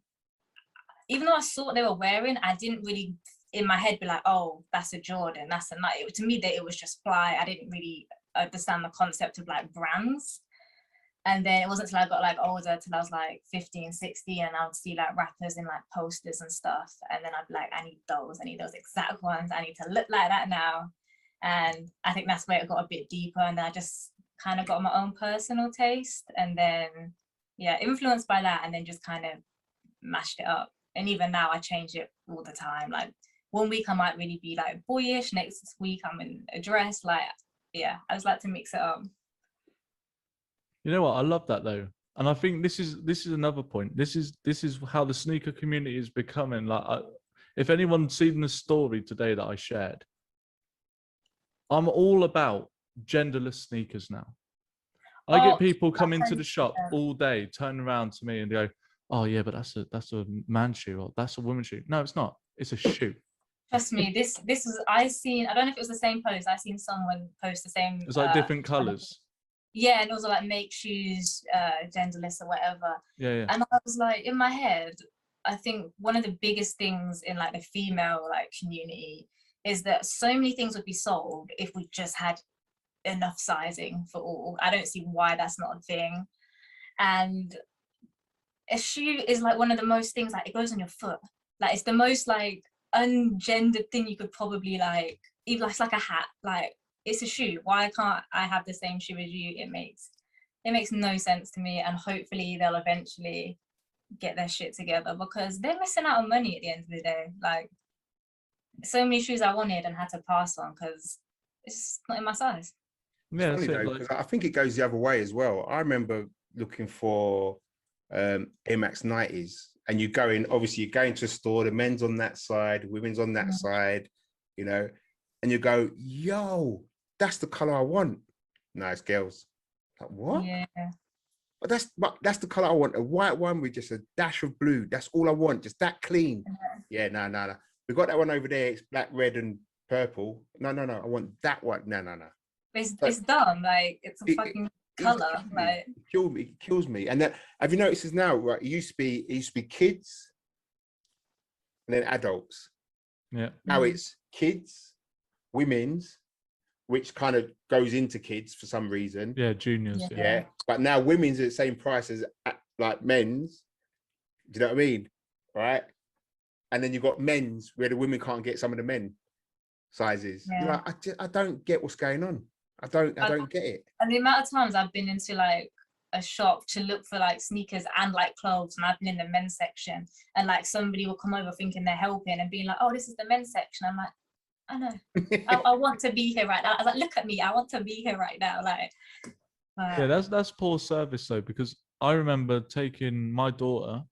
even though I saw what they were wearing, I didn't really in my head be like, oh, that's a Jordan, that's a Nike. To me, that it was just fly. I didn't really understand the concept of like brands. And then it wasn't until I got like older, till I was like 15, 16, and I would see like rappers in like posters and stuff. And then I'd be like, I need those exact ones. I need to look like that now. And I think that's where it got a bit deeper. And then I just kind of got my own personal taste. And then, yeah, influenced by that, and then just kind of mashed it up. And even now I change it all the time. Like, one week I might really be like boyish, next week I'm in a dress. Like, yeah, I just like to mix it up. You know what? I love that though, and I think this is another point. This is how the sneaker community is becoming. Like, if anyone's seen the story today that I shared, I'm all about genderless sneakers now. I get people come into the shop all day, turn around to me and go, "Oh yeah, but that's a man's shoe, or that's a woman's shoe." No, it's not. It's a shoe. Trust me, this was I don't know if it was the same post. I seen someone post the same. It's like different colors. Yeah, and also like make shoes genderless or whatever. Yeah. And I was like, in my head, I think one of the biggest things in like the female like community is that so many things would be sold if we just had enough sizing for all. I don't see why that's not a thing. And a shoe is like one of the most things, like, it goes on your foot. Like, it's the most like ungendered thing you could probably like, even like a hat, like it's a shoe. Why can't I have the same shoe as you? It makes no sense to me, and hopefully they'll eventually get their shit together, because they're missing out on money at the end of the day. Like, so many shoes I wanted and had to pass on because it's just not in my size. Yeah, Funny though, because I think it goes the other way as well. I remember looking for Air Max 90s, and you go in, obviously you're going to a store, the men's on that side, women's on that side, you know, and you go, yo, that's the color I want. No, it's girls. Like, what? Yeah. But that's the color I want. A white one with just a dash of blue. That's all I want. Just that clean. Yeah, no. We got that one over there. It's black, red, and purple. No. I want that one. No. It's dumb. Like, it's a fucking color. Like, it kills me. And that, have you noticed this now? Right, it used to be kids and then adults. Yeah. Now it's kids, women's, which kind of goes into kids for some reason. Yeah, juniors. Yeah. But now women's at the same price as like men's. Do you know what I mean? Right. And then you've got men's where the women can't get some of the men sizes. Yeah. You're like, I don't get what's going on. I don't get it. And the amount of times I've been into like a shop to look for like sneakers and like clothes, and I've been in the men's section, and like somebody will come over thinking they're helping and being like, oh, this is the men's section. I'm like, I know. I want to be here right now. I was like, look at me. I want to be here right now. Like, yeah, that's poor service though, because I remember taking my daughter,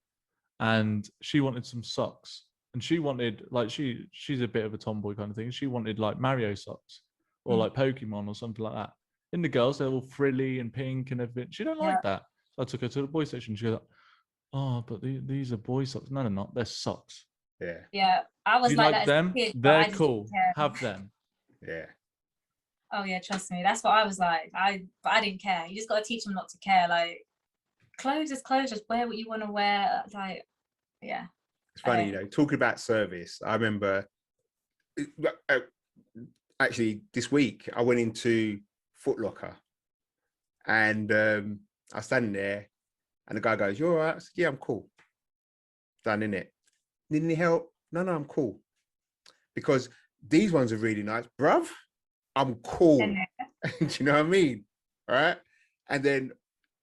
and she wanted some socks, and she wanted like she's a bit of a tomboy kind of thing. She wanted like Mario socks or like Pokemon or something like that. In the girls, they're all frilly and pink and everything. She don't like that. So I took her to the boy section. She goes, oh, but these are boy socks. No, they're not. They're socks. Yeah, I was you like like that them? Kid, they're cool. Have them. Yeah. Oh yeah, trust me. That's what I was like. I didn't care. You just got to teach them not to care. Like, clothes is clothes. Just wear what you want to wear. Like, yeah. It's funny, you know, talking about service. I remember actually this week I went into Foot Locker, and I was standing there, and the guy goes, "You all right?" I said, "Yeah, I'm cool." Done, innit? Need any help? No, I'm cool. Because these ones are really nice, bruv. I'm cool. Do you know what I mean? All right. And then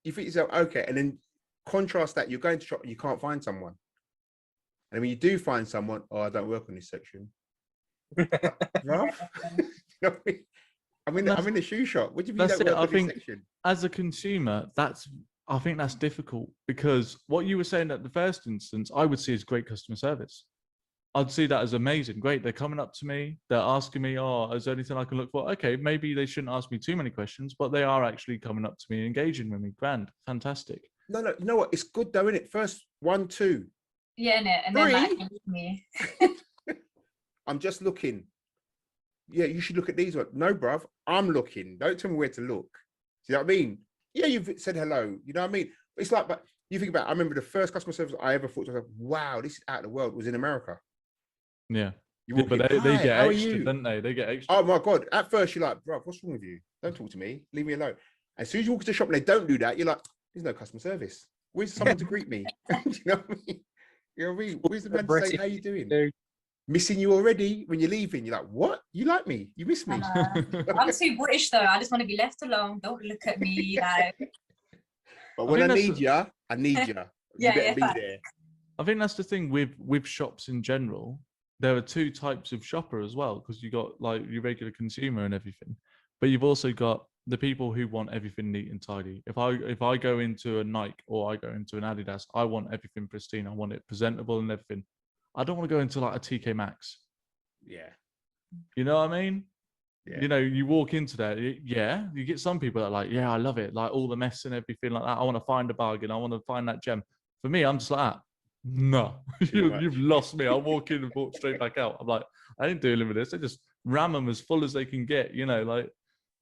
you think yourself, okay. And then contrast that, you're going to shop and you can't find someone. And when you do find someone, oh, I don't work on this section. Bruv. You know what I mean? I'm in the shoe shop. What do you mean you don't work on this section? As a consumer, I think that's difficult, because what you were saying at the first instance, I would see as great customer service. I'd see that as amazing. Great. They're coming up to me. They're asking me, oh, is there anything I can look for? Okay, maybe they shouldn't ask me too many questions, but they are actually coming up to me, engaging with me. Grand. Fantastic. No, you know what? It's good though, isn't it? First, 1, 2. Yeah, innit? And then like, me. I'm just looking. Yeah, you should look at these ones. No, bruv, I'm looking. Don't tell me where to look. Do you know what I mean? Yeah, you've said hello. You know what I mean? It's like, but you think about it, I remember the first customer service I ever thought to myself, wow, this is out of the world, was in America. Yeah. But they get extra, don't they? They get extra. Oh my God. At first you're like, bro, what's wrong with you? Don't talk to me. Leave me alone. As soon as you walk into the shop and they don't do that, you're like, there's no customer service. Where's someone to greet me? Do you know what I mean? You know what I mean? Where's the man to say, how you doing? Missing you already when you're leaving. You're like, what? You like me? You miss me? I'm too British though. I just want to be left alone. Don't look at me like. But when I need you, I need you. You better be there. I think that's the thing with shops in general. There are two types of shopper as well, because you got like your regular consumer and everything, but you've also got the people who want everything neat and tidy. If I go into a Nike or I go into an Adidas, I want everything pristine. I want it presentable and everything. I don't want to go into like a TK Maxx. Yeah. You know what I mean? Yeah. You know, you walk into that, yeah, you get some people that are like, yeah, I love it. Like all the mess and everything like that. I want to find a bargain. I want to find that gem. For me, I'm just like, no, you've lost me. I'll walk in and walk straight back out. I'm like, I ain't dealing with this. They just ram them as full as they can get, you know, like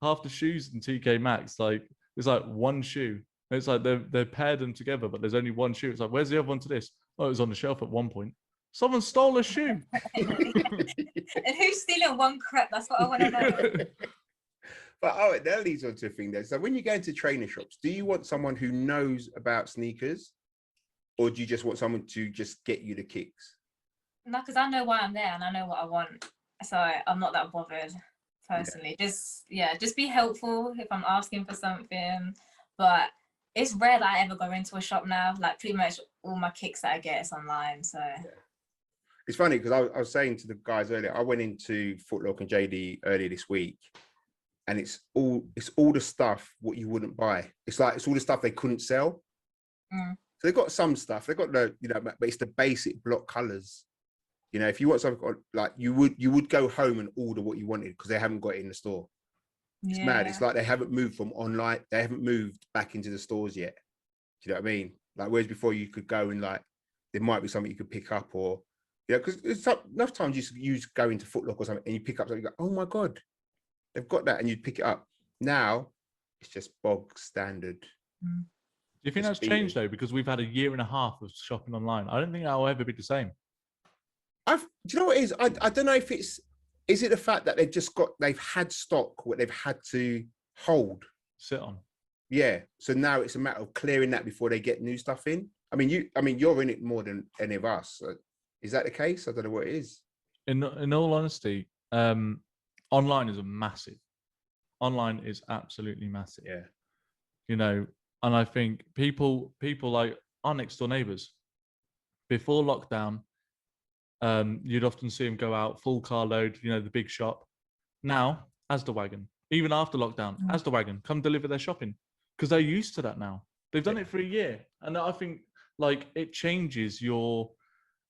half the shoes in TK Maxx, like it's like one shoe. It's like they're paired them together, but there's only one shoe. It's like, where's the other one to this? Oh, it was on the shelf at one point. Someone stole a shoe. And who's stealing one crap? That's what I want to know. But that leads on to a thing there. So when you go into trainer shops, do you want someone who knows about sneakers, or do you just want someone to just get you the kicks? No, because I know why I'm there and I know what I want. So I'm not that bothered personally. Just be helpful if I'm asking for something. But it's rare that I ever go into a shop now. Like pretty much all my kicks that I get is online. So It's funny because I was saying to the guys earlier, I went into Foot Locker and JD earlier this week, and it's all the stuff what you wouldn't buy. It's all the stuff they couldn't sell. Mm. So they've got some stuff. They've got the, but it's the basic block colors. If you want something like you would go home and order what you wanted because they haven't got it in the store. It's mad. It's like they haven't moved from online. They haven't moved back into the stores yet. Do you know what I mean? Like whereas before you could go and like there might be something you could pick up, or because enough times you go into Foot Locker or something and you pick up something. You go, oh my god, they've got that, and you pick it up. Now it's just bog standard. Mm. Do you think that's changed though? Because we've had a year and a half of shopping online. I don't think that will ever be the same. Do you know what it is? I don't know if is it the fact that they've had stock what they've had to sit on. Yeah. So now it's a matter of clearing that before they get new stuff in. I mean, you're in it more than any of us. So is that the case? I don't know what it is. In all honesty, online is massive. Online is absolutely massive. Yeah. And I think people like our next door neighbors, before lockdown, you'd often see them go out full car load, the big shop. Now, Asda wagon, even after lockdown, Asda wagon, come deliver their shopping because they're used to that now. They've done it for a year. And I think like it changes your,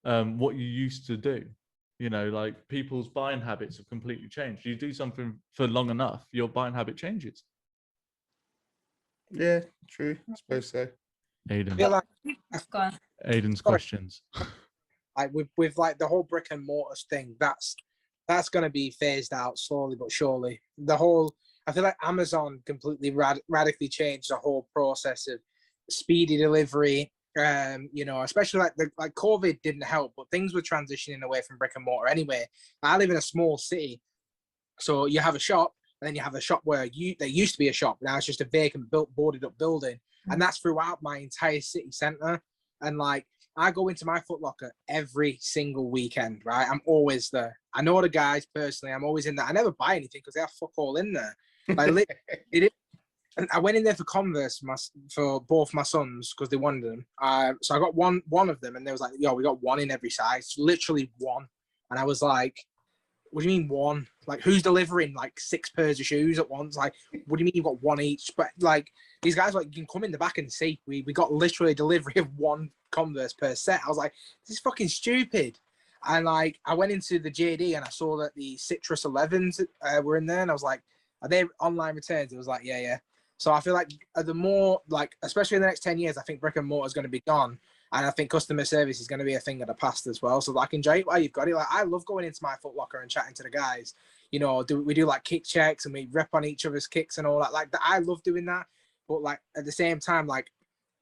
what you used to do. Like people's buying habits have completely changed. You do something for long enough, your buying habit changes. Yeah, true. I suppose so. Aiden. Aiden's questions. Like with like the whole brick and mortar thing, that's going to be phased out slowly but surely. I feel like Amazon completely radically changed the whole process of speedy delivery. Especially like COVID didn't help, but things were transitioning away from brick and mortar anyway. I live in a small city, so you have a shop, and then you have a shop where there used to be a shop. Now it's just a vacant boarded up building, and that's throughout my entire city centre. And like I go into my Foot Locker every single weekend, right? I'm always there. I know the guys personally. I'm always in there. I never buy anything because they have fuck all in there. Like and I went in there for Converse for both my sons because they wanted them. So I got one of them, and they was like, "Yo, we got one in every size, literally one." And I was like, "What do you mean one? Like, who's delivering like 6 pairs of shoes at once? Like, what do you mean you've got one each?" But like these guys were like, "You can come in the back and see. We got literally a delivery of one Converse per set." I was like, "This is fucking stupid." And like I went into the JD and I saw that the Citrus 11s were in there, and I was like, "Are they online returns?" It was like, yeah. So I feel like the more, like, especially in the next 10 years, I think brick and mortar is going to be gone. And I think customer service is going to be a thing of the past as well. So like, enjoy it while you've got it. Like, I love going into my Foot Locker and chatting to the guys. We do like kick checks and we rep on each other's kicks and all that. Like, I love doing that. But like, at the same time, like,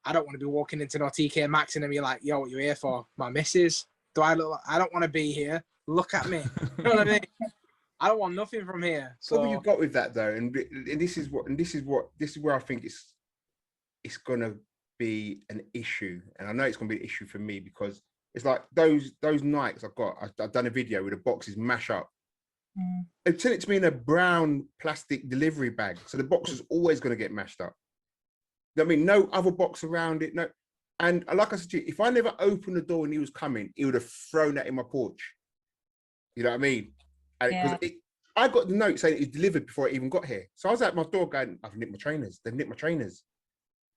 I don't want to be walking into no TK Maxx and be like, "Yo, what you here for? My missus? I don't want to be here. Look at me." You know what I mean? I don't want nothing from here. So what have you got with that though? And this is where I think it's gonna be an issue. And I know it's gonna be an issue for me because it's like those Nikes I've done a video where the boxes mash up. They sent it to me in a brown plastic delivery bag. So the box is always gonna get mashed up. I mean, no other box around it, no. And like I said to you, if I never opened the door and he was coming, he would have thrown that in my porch. You know what I mean? I got the note saying it was delivered before it even got here. So I was at my door going, "I've nicked my trainers. They've nicked my trainers."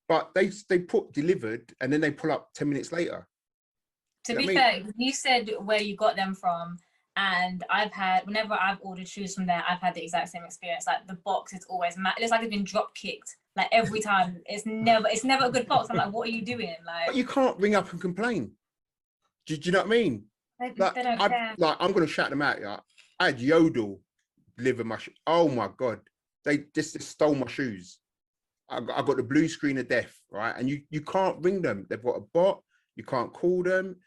But they put delivered and then they pull up 10 minutes later. To be fair, you said where you got them from, and whenever I've ordered shoes from there, I've had the exact same experience. Like the box is always it looks like it's been drop kicked. Like every time, it's never a good box. I'm like, what are you doing? Like, but you can't ring up and complain. Do you know what I mean? They don't care. Like, I'm gonna shout them out. Yeah. I had Yodel deliver my shoes. Oh my god, they just stole my shoes. I got the blue screen of death, right? And you can't ring them. They've got a bot. You can't call them.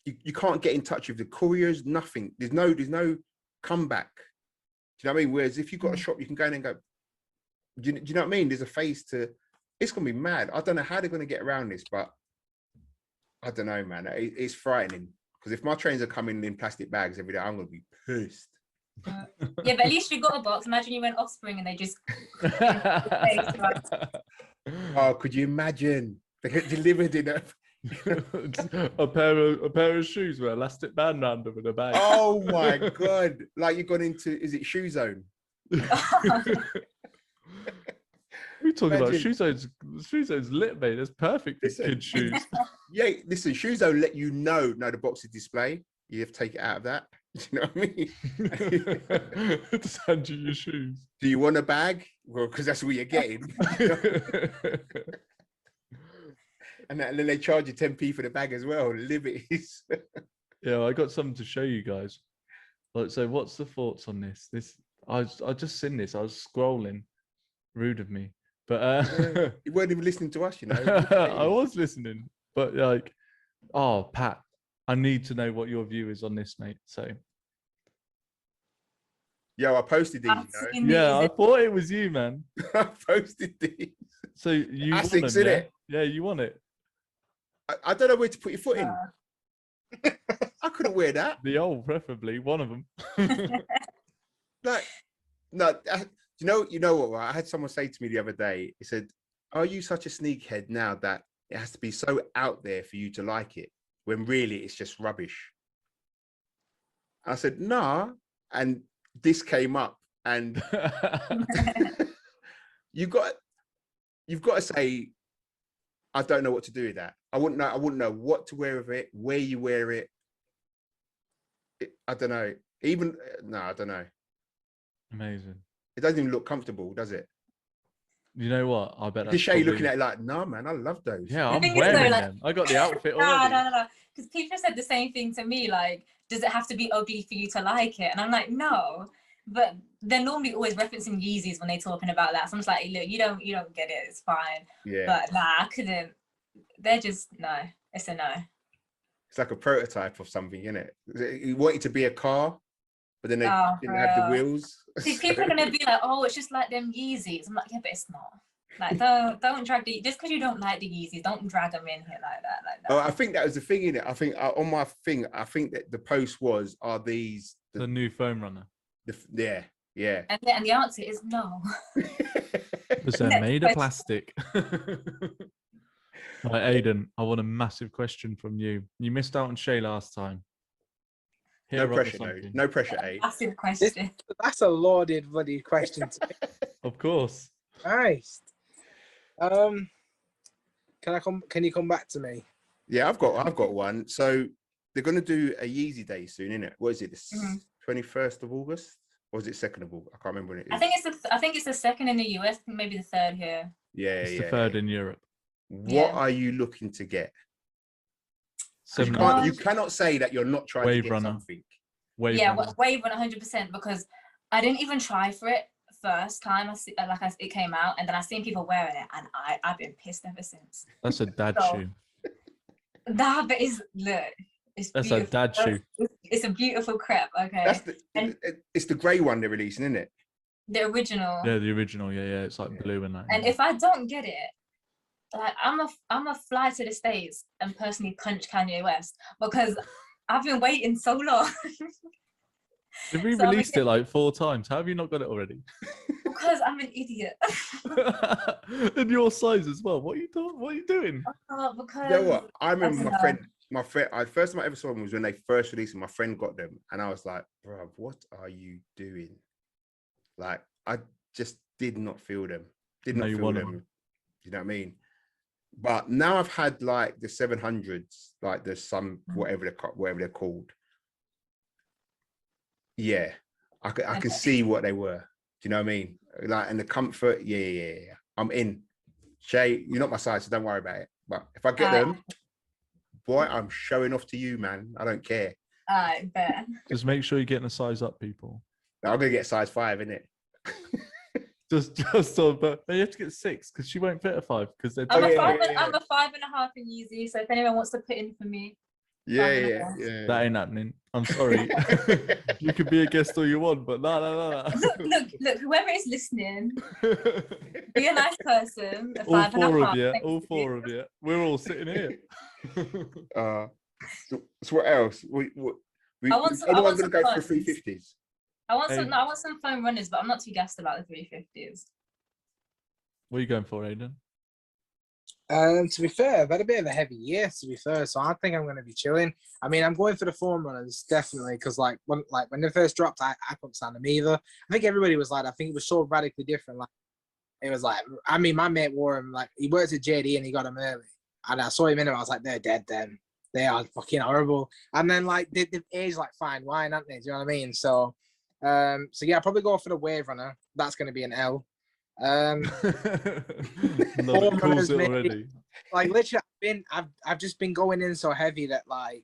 You can't get in touch with the couriers. Nothing. There's no comeback. Do you know what I mean? Whereas if you've got a shop, you can go in and go. Do you know what I mean? There's a phase to. It's gonna be mad. I don't know how they're gonna get around this, but I don't know, man. It's frightening Because if my trains are coming in plastic bags every day, I'm gonna be pissed. Yeah, but at least you got a box. Imagine you went Offspring and they just. Oh, could you imagine? They get delivered in a. a pair of shoes with an elastic band around them in a bag. Oh my god! Like you've gone into, is it Shoe Zone? We're talking about Imagine. Shoe Zone's. Shoe Zone's lit, mate. That's perfect for Listen. kids' shoes. Yeah, listen, Shoe Zone let you know. No, the box is display. You have to take it out of that. Do you know what I mean? Just hand you your shoes. Do you want a bag? Well, because that's what you're getting. And then they charge you 10p for the bag as well. Liberties. Yeah, I got something to show you guys. Like, so what's the thoughts on this? I just seen this. I was scrolling. Rude of me, but You weren't even listening to us, you know. I was listening, but like, oh, Pat, I need to know what your view is on this, mate. So, Yo, I posted these. You know? yeah, I thought it was you, man. I posted these. So you want Asics, them, yeah? innit? Yeah, you want it. I don't know where to put your foot in. I couldn't wear that. The old, preferably one of them. Like, no. You know what? Right? I had someone say to me the other day. He said, "Are you such a sneakhead now that it has to be so out there for you to like it, when really it's just rubbish?" I said, "Nah," and this came up, and you've got to say, "I don't know what to do with that. I wouldn't know what to wear with it, where you wear it. I don't know. I don't know. Amazing. It doesn't even look comfortable, does it?" You know what? I bet Is that's Shay probably... looking at it like, "No, man, I love those." Yeah, The I'm thing is, wearing though, like- them. I got the outfit already. No. Because people said the same thing to me. Like, does it have to be ugly for you to like it? And I'm like, no. But they're normally always referencing Yeezys when they're talking about that. So I'm just like, look, you don't get it. It's fine. Yeah. But nah, I couldn't. They're just no. It's a no. It's like a prototype of something, isn't it? You want it to be a car, but then they Oh, didn't have the bro. wheels. See, people are gonna be like, oh, it's just like them Yeezys. I'm like, yeah, but it's not. Like, don't drag the just because you don't like the Yeezys, don't drag them in here like that. Oh, I think that was the thing in it. I think on my thing, I think that the post was, "Are these The new foam runner. yeah. And the answer is no. Because they're made of plastic. Right, Aiden, I want a massive question from you. You missed out on Shay last time. Hit No her up with pressure, no. something. No pressure, A. Massive question. That's a lauded bloody question. Of course. Nice. Can you come back to me? Yeah, I've got one. So they're gonna do a Yeezy Day soon, innit? What is it? The 21st of August? Or is it 2nd of August? I can't remember when it is. I think it's the second in the US, maybe the third here. Yeah, It's the third in Europe. What are you looking to get? You 700. cannot say that you're not trying Wave to get runner. something. Wave Yeah, runner. Wave Run 100% because I didn't even try for it first time it came out, and then I seen people wearing it, and I've been pissed ever since. That's a dad So- shoe. Nah, but it's it's That's a beautiful. dad shoe. It's a beautiful crepe. Okay, That's And- it's the grey one they're releasing, isn't it? the original. Yeah, the original. Yeah. It's like blue and that. And if I don't get it, like I'm a fly to the States and personally punch Kanye West because I've been waiting so long. They've so re-released it like 4 times. How have you not got it already? Because I'm an idiot. And your size as well. What are you doing? What are you doing? Because You know what? I remember don't my know. friend. First time I ever saw them was when they first released them. My friend got them, and I was like, "Bro, what are you doing?" Like, I just did not feel them. Did No, not you feel want them. them. You know what I mean? But now I've had like the 700s, like the some whatever they're called. Yeah, I can see what they were. Do you know what I mean? Like, and the comfort. Yeah. I'm in. Shay, you're not my size, so don't worry about it. But if I get them, boy, I'm showing off to you, man. I don't care. I bet. Just make sure you're getting a size up, people. I'm gonna get size 5, innit? Just so, but you have to get 6 because she won't fit a 5 because they're. I'm Oh, a yeah, five. yeah, yeah. I'm a 5.5 in Yeezy. So if anyone wants to put in for me, Yeah. That ain't happening. I'm sorry. You could be a guest all you want, but no. look. Whoever is listening, be a nice person. A All 4 5.5. of you. Thank All 4 of you. We're all sitting here. So what else? I want some. I Anyone want going some to go for foams. 350s? I want some. No, I want some foam runners, but I'm not too gassed about the 350s. What are you going for, Aiden? To be fair, I've had a bit of a heavy year, to be fair, so I think I'm going to be chilling. I mean, I'm going for the foam runners, definitely, because when they first dropped, I couldn't stand them either. I think everybody was like, I think it was so radically different. Like, it was like, I mean, my mate wore them, like, he worked at JD and he got them early. And I saw him in them, I was like, they're dead then. They are fucking horrible. And then, like, they've aged like fine wine, haven't they? Do you know what I mean? So yeah, I'll probably go for the wave runner. That's going to be an L. Love it, calls it already. Like literally, I've just been going in so heavy that like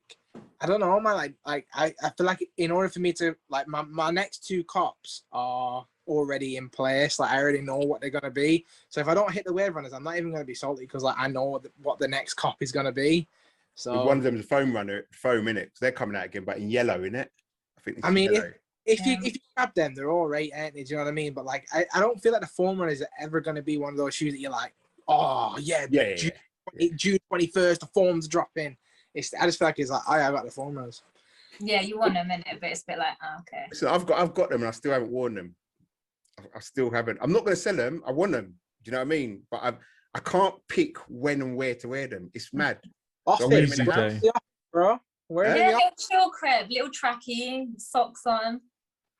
I don't know, I feel like in order for me to like my next two cops are already in place. Like I already know what they're gonna be. So if I don't hit the wave runners, I'm not even gonna be salty because like I know what the next cop is gonna be. So one of them is a foam in it. They're coming out again, but in yellow, in it. I mean, yellow. If you grab them, they're all right, ain't they? Do you know what I mean? But like, I don't feel like the foam runners are ever going to be one of those shoes that you're like, oh yeah, June 21st, the foam's dropping. I just feel like it's like, oh, yeah, I got the foam runners. Yeah, you want them in it, but it's a bit like, oh, okay. So I've got them, and I still haven't worn them. I still haven't. I'm not going to sell them. I want them. Do you know what I mean? But I can't pick when and where to wear them. It's mad. Office, bro. Little chill crib, little tracky, socks on.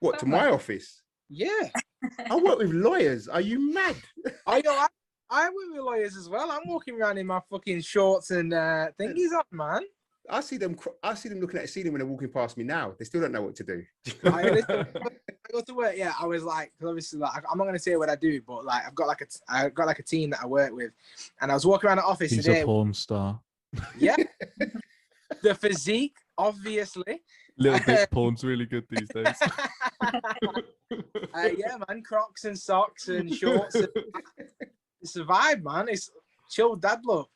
What, to my office? Yeah. I work with lawyers. Are you mad? I work with lawyers as well. I'm walking around in my fucking shorts and thingies on, man. I see them looking at the ceiling when they're walking past me now. They still don't know what to do. I go to work, yeah. I was like, obviously, like, I'm not going to say what I do, but like, I've got like a team that I work with, and I was walking around the office He's today. A porn star. Yeah. The physique, obviously. Little dick porn's really good these days. Yeah, man. Crocs and socks and shorts. It's a vibe, man. It's chill dad look.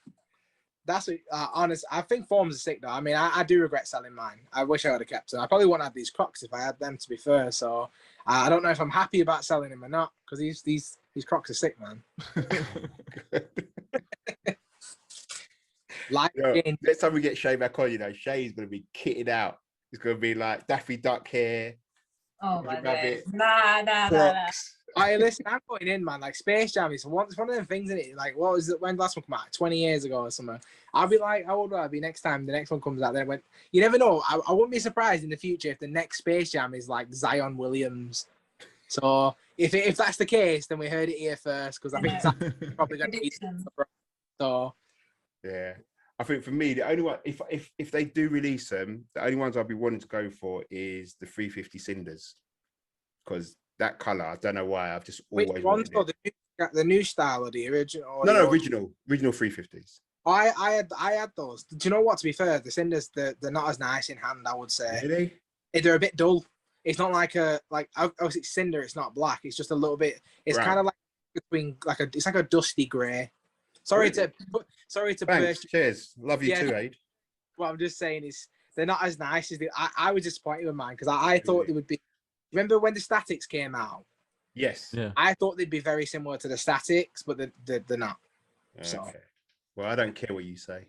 That's what, honest. I think forms are sick though. I mean, I do regret selling mine. I wish I would have kept them. I probably wouldn't have these Crocs if I had them, to be fair. So I don't know if I'm happy about selling them or not because these Crocs are sick, man. Like next time we get Shay back on, Shay's gonna be kitted out. He's gonna be like Daffy Duck hair. Oh my god! Nah. Listen, I'm going in, man. Like Space Jam is one of them things in it. Like, what was it? When the last one came out? 20 years ago or something. I'll be like, how old will I be next time the next one comes out? Then you never know. I wouldn't be surprised in the future if the next Space Jam is like Zion Williams. So if that's the case, then we heard it here first because I think it's probably going to be. So yeah. I think for me, the only one, if they do release them, the only ones I'll be wanting to go for is the 350 Cinders, because that color, I don't know why, I've just always wanted it. The new style or the original? No, original 350s. I had those. Do you know what? To be fair, the Cinders, they're not as nice in hand, I would say. Really? They're a bit dull. It's not like obviously it's cinder. It's not black. It's just a little bit. It's kind of like between it's like a dusty grey. Sorry to Thanks. Cheers. Love you too, Aid. What I'm just saying is they're not as nice as I was disappointed with mine because I thought they would be. Remember when the Statics came out? Yes. Yeah. I thought they'd be very similar to the Statics, but they're not. Okay. So. Well, I don't care what you say.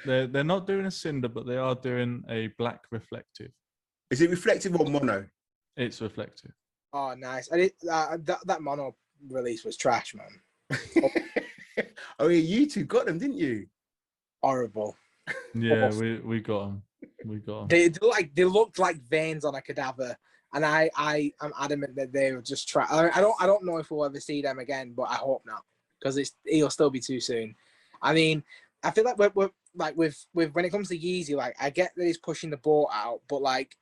They're not doing a cinder, but they are doing a black reflective. Is it reflective or mono? It's reflective. Oh, nice. I did, that mono release was trash, man. Oh yeah, you two got them, didn't you? Horrible. Yeah, we got them. We got them. They looked like veins on a cadaver, and I'm adamant that they were just trash. I don't know if we'll ever see them again, but I hope not because it'll still be too soon. I mean, I feel like we're like with when it comes to Yeezy, like I get that he's pushing the boat out, but like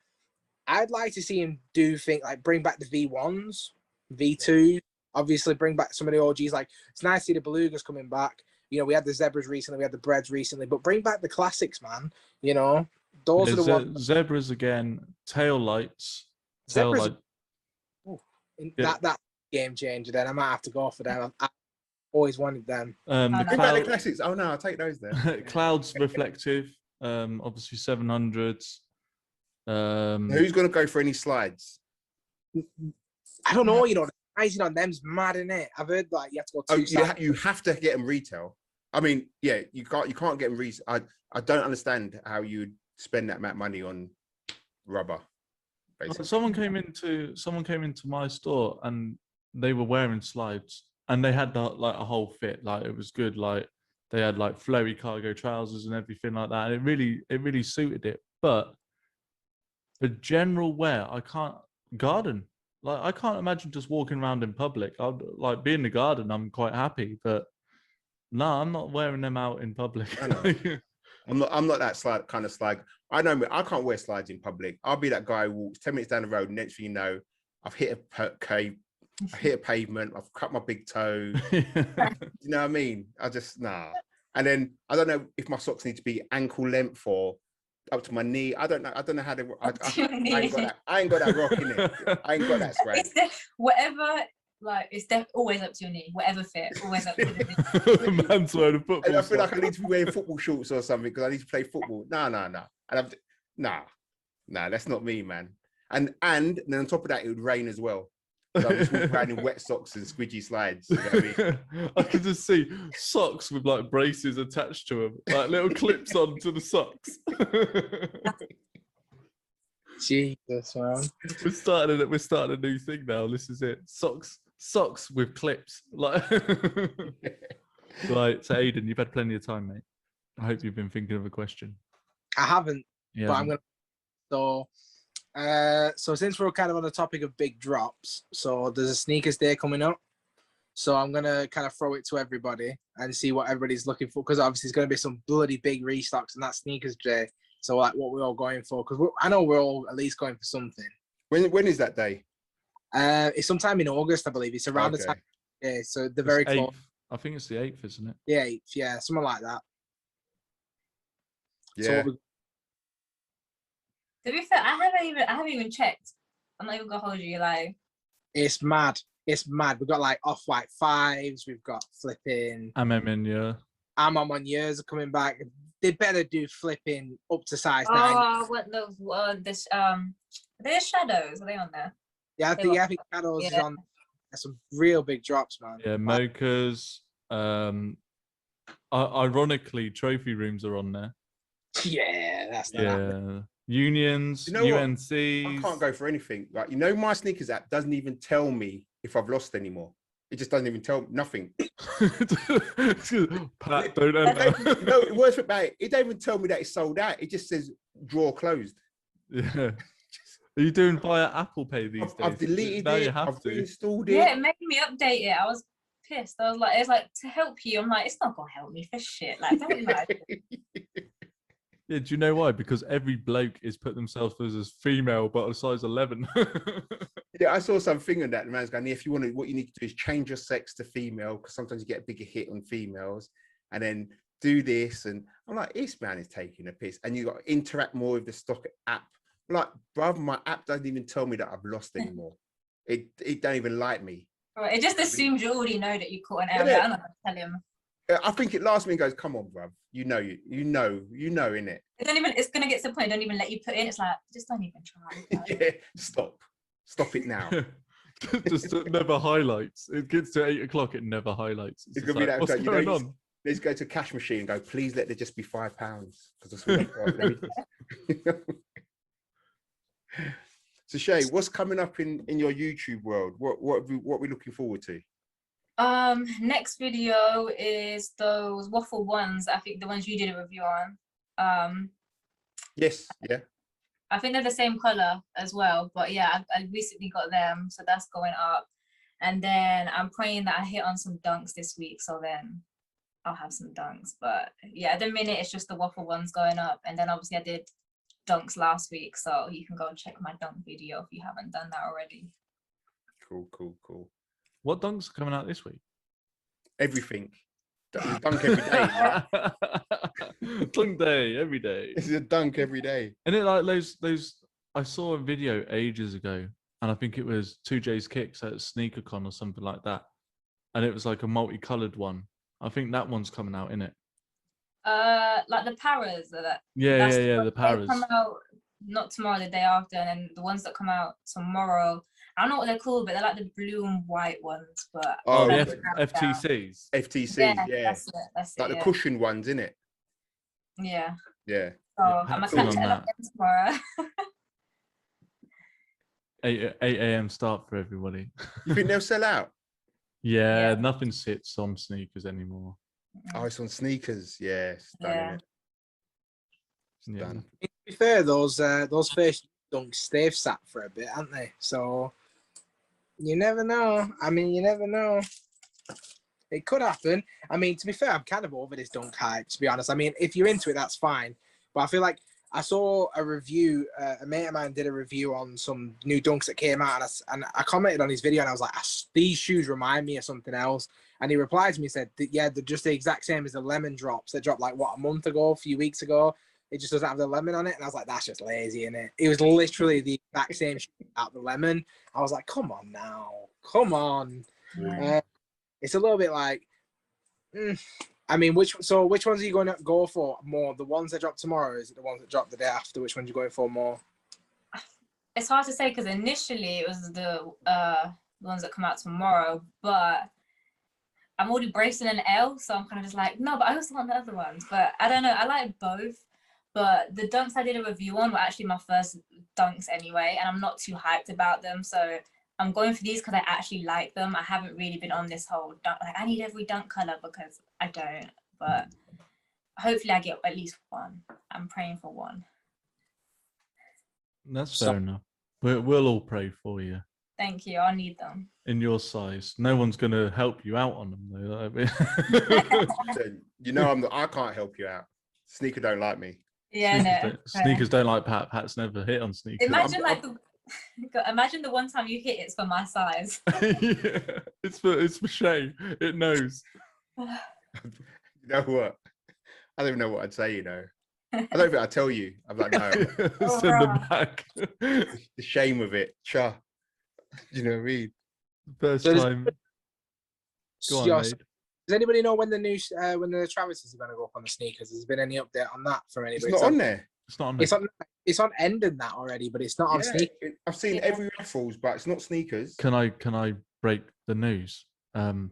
I'd like to see him do things like bring back the V1s, V2. Obviously, bring back some of the OGs. Like, it's nice to see the Belugas coming back. You know, we had the Zebras recently, we had the Breads recently, but bring back the classics, man. You know, those are the ones. Zebras again, tail lights. Zebras. That game changer. Then I might have to go for them. I've always wanted them. Bring back the classics. Oh no, I'll take those then. Clouds reflective. Obviously 700s. Who's gonna go for any slides? I don't know. You know. Pricing on them's mad, innit? I've heard like you have to go. You have to get them retail. I mean, yeah, you can't get them. I don't understand how you'd spend that amount of money on rubber. Basically. Someone came into my store and they were wearing slides and they had like a whole fit. Like it was good. Like they had like flowy cargo trousers and everything like that. And it really suited it. But for general wear, I can't garden. Like I can't imagine just walking around in public. I'd like being in the garden, I'm quite happy, but no, I'm not wearing them out in public. I know. I'm not that kind of slag. I know I can't wear slides in public. I'll be that guy who walks 10 minutes down the road, and next thing you know, I've hit a pavement, I've cut my big toe. You know what I mean? I just And then I don't know if my socks need to be ankle length or up to my knee. I don't know how to. I ain't got that rock in it. I ain't got that swag. Whatever. Like it's always up to your knee, whatever fit, always up to your knee. Man's wearing a football. And I feel like I need to be wearing football shorts or something because I need to play football. No. And that's not me, man. And then on top of that, it would rain as well. So I'm just walking around in wet socks and squidgy slides. You know what I mean? I can just see socks with like braces attached to them, like little clips onto the socks. Jesus, man. We're starting a new thing now. This is it. Socks with clips. Like right. So Aidan, you've had plenty of time, mate. I hope you've been thinking of a question. I haven't, Yeah. but I'm gonna. So since we're kind of on the topic of big drops, so there's a sneakers day coming up. So I'm gonna kind of throw it to everybody and see what everybody's looking for, because obviously there's gonna be some bloody big restocks in that sneakers day. So like what we're all going for, because I know we're all at least going for something. When is that day? It's sometime in August, I believe. It's around the time. Yeah, so the very close. I think it's the 8th, isn't it? The 8th, yeah, something like that. Yeah. To be fair, I haven't even checked. I'm not even gonna hold you. Like, it's mad. It's mad. We've got like off-white 5s. We've got flipping. Yeah. I'm on years are coming back. They better do flipping up to size 9. oh, what this are there shadows? Are they on there? Yeah, I think Shadows is on. There's some real big drops, man. Yeah, mochas. Ironically, trophy rooms are on there. Yeah, that's the Yeah. Unions, You know what? UNCs. I can't go for anything. Like, you know, my sneakers app doesn't even tell me if I've lost anymore. It just doesn't even tell nothing. Pat, don't enter. No, worse about it don't even tell me that it's sold out. It just says drawer closed. Yeah. Are you doing via Apple Pay these days? I've deleted now it. You have I've to. reinstalled it. Yeah, it made me update it. I was pissed. I was like, it's like to help you. I'm like, it's not gonna help me for shit. Like, don't like. Yeah, do you know why? Because every bloke is put themselves as female, but a size 11. Yeah, I saw something on that. The man's going, if you want to, what you need to do is change your sex to female, because sometimes you get a bigger hit on females, and then do this. And I'm like, this man is taking a piss. And you got to interact more with the stock app. I'm like, brother, my app doesn't even tell me that I've lost anymore. It don't even like me. It just assumes you already know that you caught an error. I'm not gonna tell him. I think it last me and goes, come on, bruv. You know, innit? It don't even. It's gonna get to the point. Don't even let you put in. It's like, just don't even try. Yeah, stop it now. Just never highlights. It gets to 8 o'clock. It never highlights. It's gonna be that. What's going on? Let's go to a cash machine and go. Please let there just be £5 because that's what I've got. So Shay, what's coming up in your YouTube world? What are we looking forward to? Next video is those waffle ones. I think the ones you did a review on. Yes, yeah. I think they're the same color as well, but yeah, I recently got them, so that's going up. And then I'm praying that I hit on some dunks this week, so then I'll have some dunks. But yeah, at the minute it's just the waffle ones going up, and then obviously I did dunks last week, so you can go check my dunk video if you haven't done that already. Cool. What dunks are coming out this week? Everything. Dunk every day. Dunk day every day. It's a dunk every day. And it like those. I saw a video ages ago, and I think it was 2J's Kicks at SneakerCon or something like that, and it was like a multicolored one. I think that one's coming out, innit? Like the paras are that. Yeah, the paras. Come out not tomorrow, the day after, and then the ones that come out tomorrow. I don't know what they're called, but they're like the blue and white ones. But Oh, the yeah. FTCs. FTCs, yeah. that's it. That's Like it. the Yeah. cushion ones, innit? Yeah. Yeah. So Yeah, I'm gonna Pat's in catch on it up tomorrow. 8 a.m. start for everybody. You think they'll sell out? Yeah, Yeah. nothing sits on sneakers anymore. Oh, it's on sneakers. Yeah, it's done, Yeah. innit? It's Yeah. done. To be fair, those first dunks, they've sat for a bit, haven't they? So you never know. I mean, you never know. It could happen. I mean, to be fair, I'm kind of over this dunk hype, to be honest. I mean, if you're into it, that's fine. But I feel like I saw a review, a mate of mine did a review on some new dunks that came out, and I commented on his video, and I was like, these shoes remind me of something else. And he replied to me and said, yeah, they're just the exact same as the lemon drops. They dropped like, what, a month ago, a few weeks ago. It just doesn't have the lemon on it. And I was like, that's just lazy, innit? It was literally the exact same shoe without the lemon. I was like, come on now. Come on. Yeah. It's a little bit like, I mean, which ones are you going to go for more? The ones that drop tomorrow, or is it the ones that drop the day after? Which ones are you going for more? It's hard to say because initially it was the ones that come out tomorrow, but I'm already bracing an L, so I'm kind of just like, no, but I also want the other ones. But I don't know, I like both. But the dunks I did a review on were actually my first dunks anyway, and I'm not too hyped about them. So I'm going for these because I actually like them. I haven't really been on this whole dunk, like I need every dunk color, because I don't. But hopefully I get at least one. I'm praying for one. That's fair enough. We'll all pray for you. Thank you. I'll need them. In your size, no one's going to help you out on them, though. You know, I can't help you out. Sneaker don't like me. Yeah, sneakers don't like Pat. Pat's never hit on sneakers. Imagine imagine the one time you hit it's for my size. Yeah, it's for Shay. It knows. You know what? I don't even know what I'd say, you know. I don't think I'd tell you. I'm like, no. Send them back. The shame of it. Sure. You know what I mean? First So time. Go on, mate. Does anybody know when the Travises are going to go up on the sneakers? Has there been any update on that from anybody? It's not on there. It's not on there. It's on End and that already, but it's not on sneakers. I've seen every raffles, but it's not sneakers. Can I break the news? I'm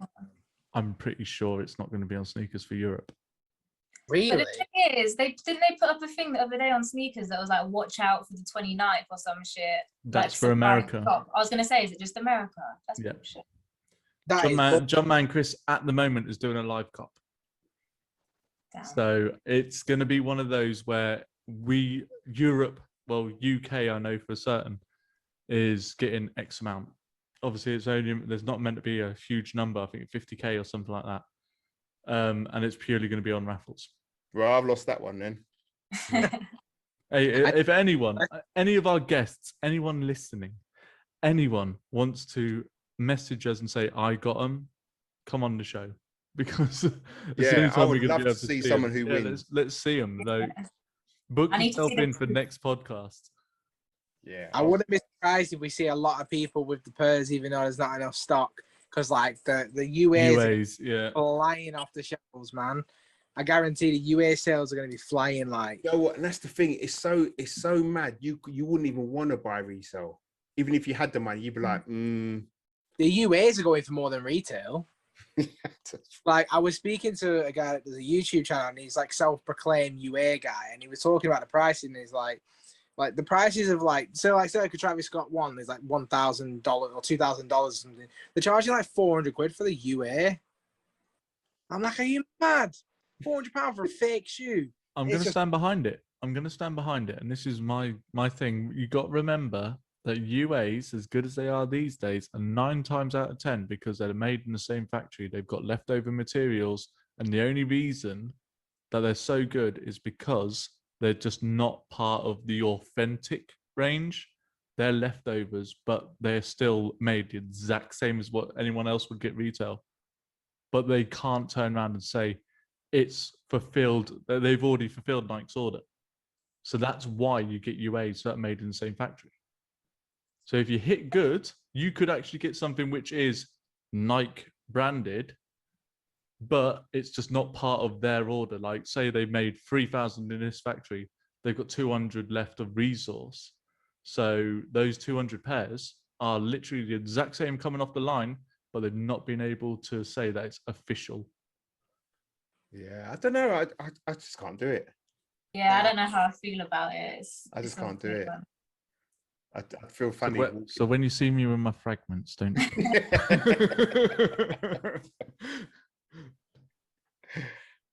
pretty sure it's not going to be on sneakers for Europe. Really? But the thing is, they put up a thing the other day on sneakers that was like, watch out for the 29th or some shit. That's like, for America. I was gonna say, is it just America? That's Yeah. bullshit. John Man Chris at the moment is doing a live cop. Damn. So it's going to be one of those where Europe, well, UK, I know for certain, is getting X amount. Obviously, there's not meant to be a huge number. I think 50K or something like that. And it's purely going to be on raffles. Well, I've lost that one then. Hey, if anyone, any of our guests, anyone listening, anyone wants to message us and say, I got them, come on the show. Because I would love to see someone who wins. Let's see them, though. Book yourself in for next podcast. Yeah. I wouldn't be surprised if we see a lot of people with the purrs, even though there's not enough stock. Because like the UAs yeah, flying off the shelves, man. I guarantee the UA sales are going to be flying like. You know what? And that's the thing. It's so mad. You wouldn't even want to buy resale, even if you had the money. You'd be like, The UAs are going for more than retail. Like I was speaking to a guy that does a YouTube channel, and he's like self-proclaimed UA guy, and he was talking about the pricing. And he's like the prices of like a Travis Scott one is like $1,000 or $2,000 or something. They're charging like 400 quid for the UA. I'm like, are you mad? £400 for a fake shoe. I'm going to stand behind it. And this is my thing. You got to remember that UAs, as good as they are these days, are 9 times out of 10 because they're made in the same factory. They've got leftover materials, and the only reason that they're so good is because they're just not part of the authentic range. They're leftovers, but they're still made the exact same as what anyone else would get retail. But they can't turn around and say it's fulfilled. They've already fulfilled Nike's order. So that's why you get UAs that are made in the same factory. So if you hit good, you could actually get something which is Nike branded, but it's just not part of their order. Like say they made 3,000 in this factory, they've got 200 left of resource. So those 200 pairs are literally the exact same coming off the line, but they've not been able to say that it's official. Yeah, I don't know. I just can't do it. Yeah, I don't know how I feel about it. I just it's can't do it. fun. I feel funny. So when you see me with my fragments, don't.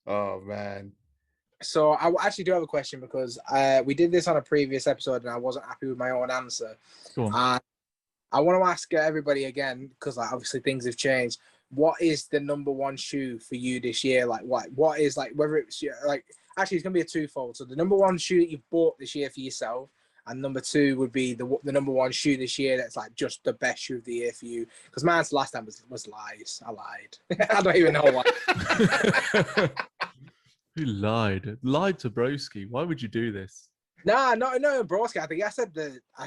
Oh man. So I actually do have a question because we did this on a previous episode and I wasn't happy with my own answer. Go on. And I want to ask everybody again because like obviously things have changed. What is the number one shoe for you this year? Like what is like whether it's like actually it's gonna be a twofold. So the number one shoe that you've bought this year for yourself, and number two would be the number one shoe this year that's like just the best shoe of the year for you. Because mine's last time was lies. I lied. I don't even know why. You lied. Lied to Broski. Why would you do this? No, Broski. I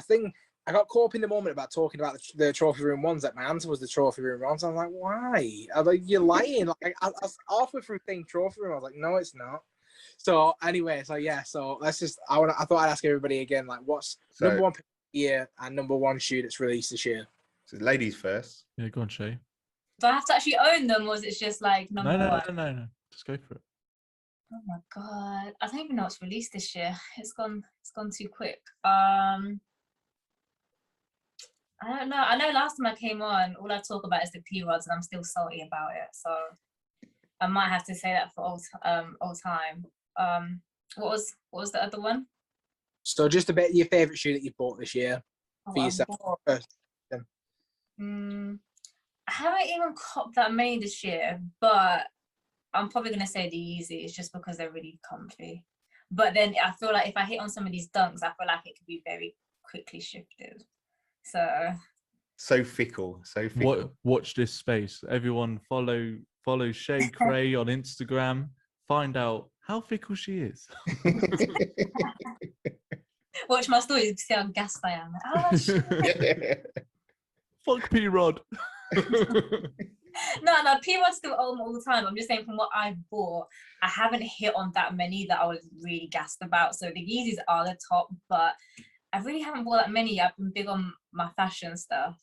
think I got caught up in the moment about talking about the trophy room ones. That my answer was the trophy room ones. I was like, why? I was like, you're lying. Like I was halfway through thinking trophy room. I was like, no, it's not. So anyway, so let's just. I thought I'd ask everybody again. Like, what's number one year and number one shoe that's released this year? So ladies first. Yeah, go on, Shay. Do I have to actually own them, or is it just like number one? No. Just go for it. Oh my god, I don't even know what's released this year. It's gone too quick. I don't know. I know last time I came on, all I talk about is the P-rods, and I'm still salty about it. So I might have to say that for all time. What was the other one? So just a bit your favorite shoe that you bought this year for yourself. I haven't even copped that many this year, but I'm probably gonna say the Yeezys just because they're really comfy. But then I feel like if I hit on some of these dunks, I feel like it could be very quickly shifted. So fickle. Watch this space. Everyone follow ShayKray on Instagram. Find out how fickle she is. watch my stories to see how gassed I am. Oh, shit. Fuck P-Rod. No, P-Rod's still own all the time. I'm just saying from what I've bought, I haven't hit on that many that I was really gassed about. So the Yeezys are the top, but I really haven't bought that many. I've been big on my fashion stuff.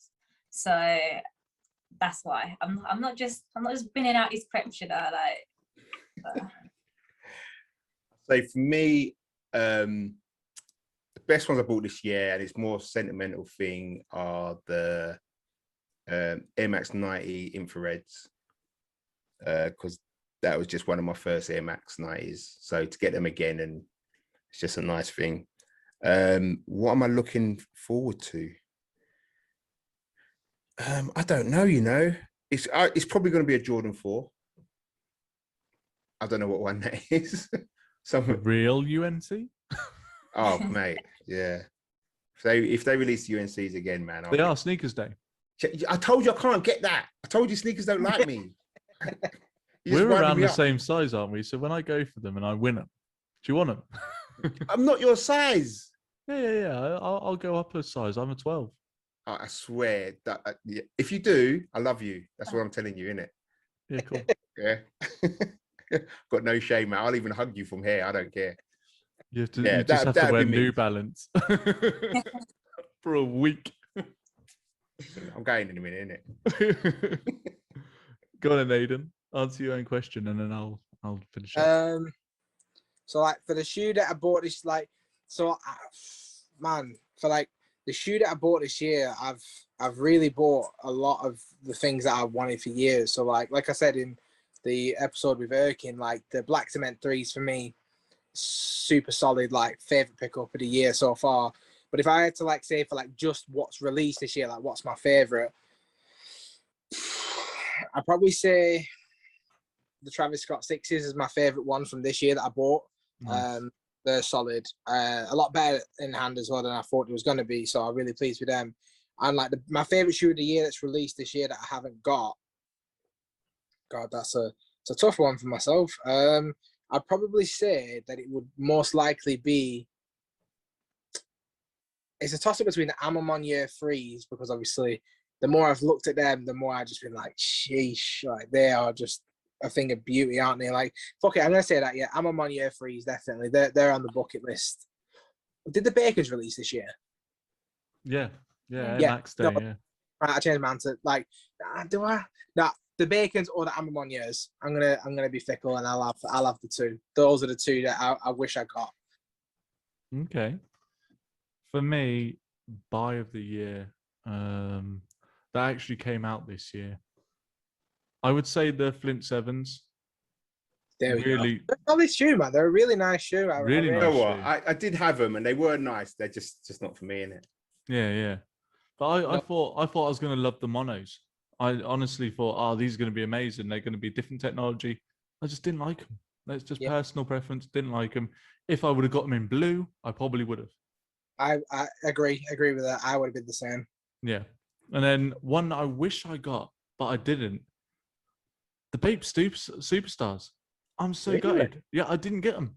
So that's why. I'm not just binning out his prep shit. So for me, the best ones I bought this year, and it's more sentimental thing, are the Air Max 90 infrareds, because that was just one of my first Air Max 90s. So to get them again, and it's just a nice thing. What am I looking forward to? I don't know. It's probably going to be a Jordan 4. I don't know what one that is. Some real UNC. Oh mate, yeah. If they release the UNCs again, man, they are Sneakers Day. I told you I can't get that. I told you sneakers don't like me. We're around the same size, aren't we? So when I go for them and I win them, do you want them? I'm not your size. Yeah. I'll go up a size. I'm a 12. I swear that if you do, I love you. That's what I'm telling you, innit? Yeah, cool. Yeah. Got no shame, man. I'll even hug you from here. I don't care. You just have to wear New Balance for a week. I'm going in a minute, innit? Go on, Aiden. Answer your own question, and then I'll finish up. So like for the shoe that I bought this, for like the shoe that I bought this year, I've really bought a lot of the things that I wanted for years. So like I said in the episode with Erkin, like the Black Cement 3s for me, super solid, like favorite pickup of the year so far. But if I had to like say for like just what's released this year, like what's my favorite, I'd probably say the Travis Scott 6s is my favorite one from this year that I bought. Nice. They're solid, a lot better in hand as well than I thought it was going to be. So I'm really pleased with them. And like my favorite shoe of the year that's released this year that I haven't got. God, it's a tough one for myself. I'd probably say that it would most likely be. It's a toss-up between the Amamon Year 3s, because obviously the more I've looked at them, the more I've just been like, sheesh, like they are just a thing of beauty, aren't they? Like, fuck it, I'm going to say that, yeah, Amamon Year 3s, definitely. They're on the bucket list. Did the Bakers release this year? Yeah, Yeah, Yeah, Max Day. no. Yeah. Right, I changed my answer. Like, do I? No, the bacons or the Amimoniers. I'm gonna be fickle, and I'll have the two. Those are the two that I wish I got. Okay. For me, buy of the year, that actually came out this year. I would say the Flint Sevens. There we Really, go. They're a lovely shoe, man. They're a really nice shoe. Really You nice. know what? shoe. I did have them and they were nice. They're just not for me, innit? yeah. But I No. thought I was going to love the monos. I honestly thought, oh, these are going to be amazing. They're going to be different technology. I just didn't like them. That's just Yeah. personal preference. Didn't like them. If I would have got them in blue, I probably would have. I agree with that. I would have been the same. Yeah. And then one I wish I got, but I didn't. The Bape Superstars. I'm so Really? gutted. Yeah, I didn't get them.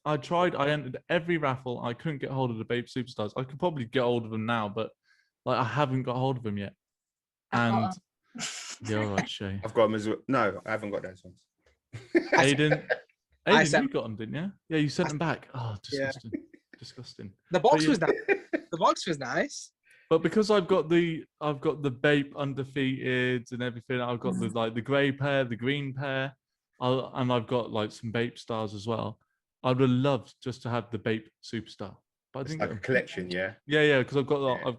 I tried. I entered every raffle. I couldn't get hold of the Bape Superstars. I could probably get hold of them now, but like I haven't got hold of them yet. And yeah, all right, Shay. I've got them as well. No, I haven't got those ones. Aiden, I you sent- got them, didn't you? Yeah, you sent them back. Oh, Yeah. disgusting. Disgusting. The box yeah. was nice. The box was nice. But because I've got the Bape undefeated and everything, I've got the grey pair, the green pair, and I've got like some Bape stars as well. I would have loved just to have the Bape Superstar, but I It's didn't like get a them. collection, yeah. Yeah, because I've got Yeah. I've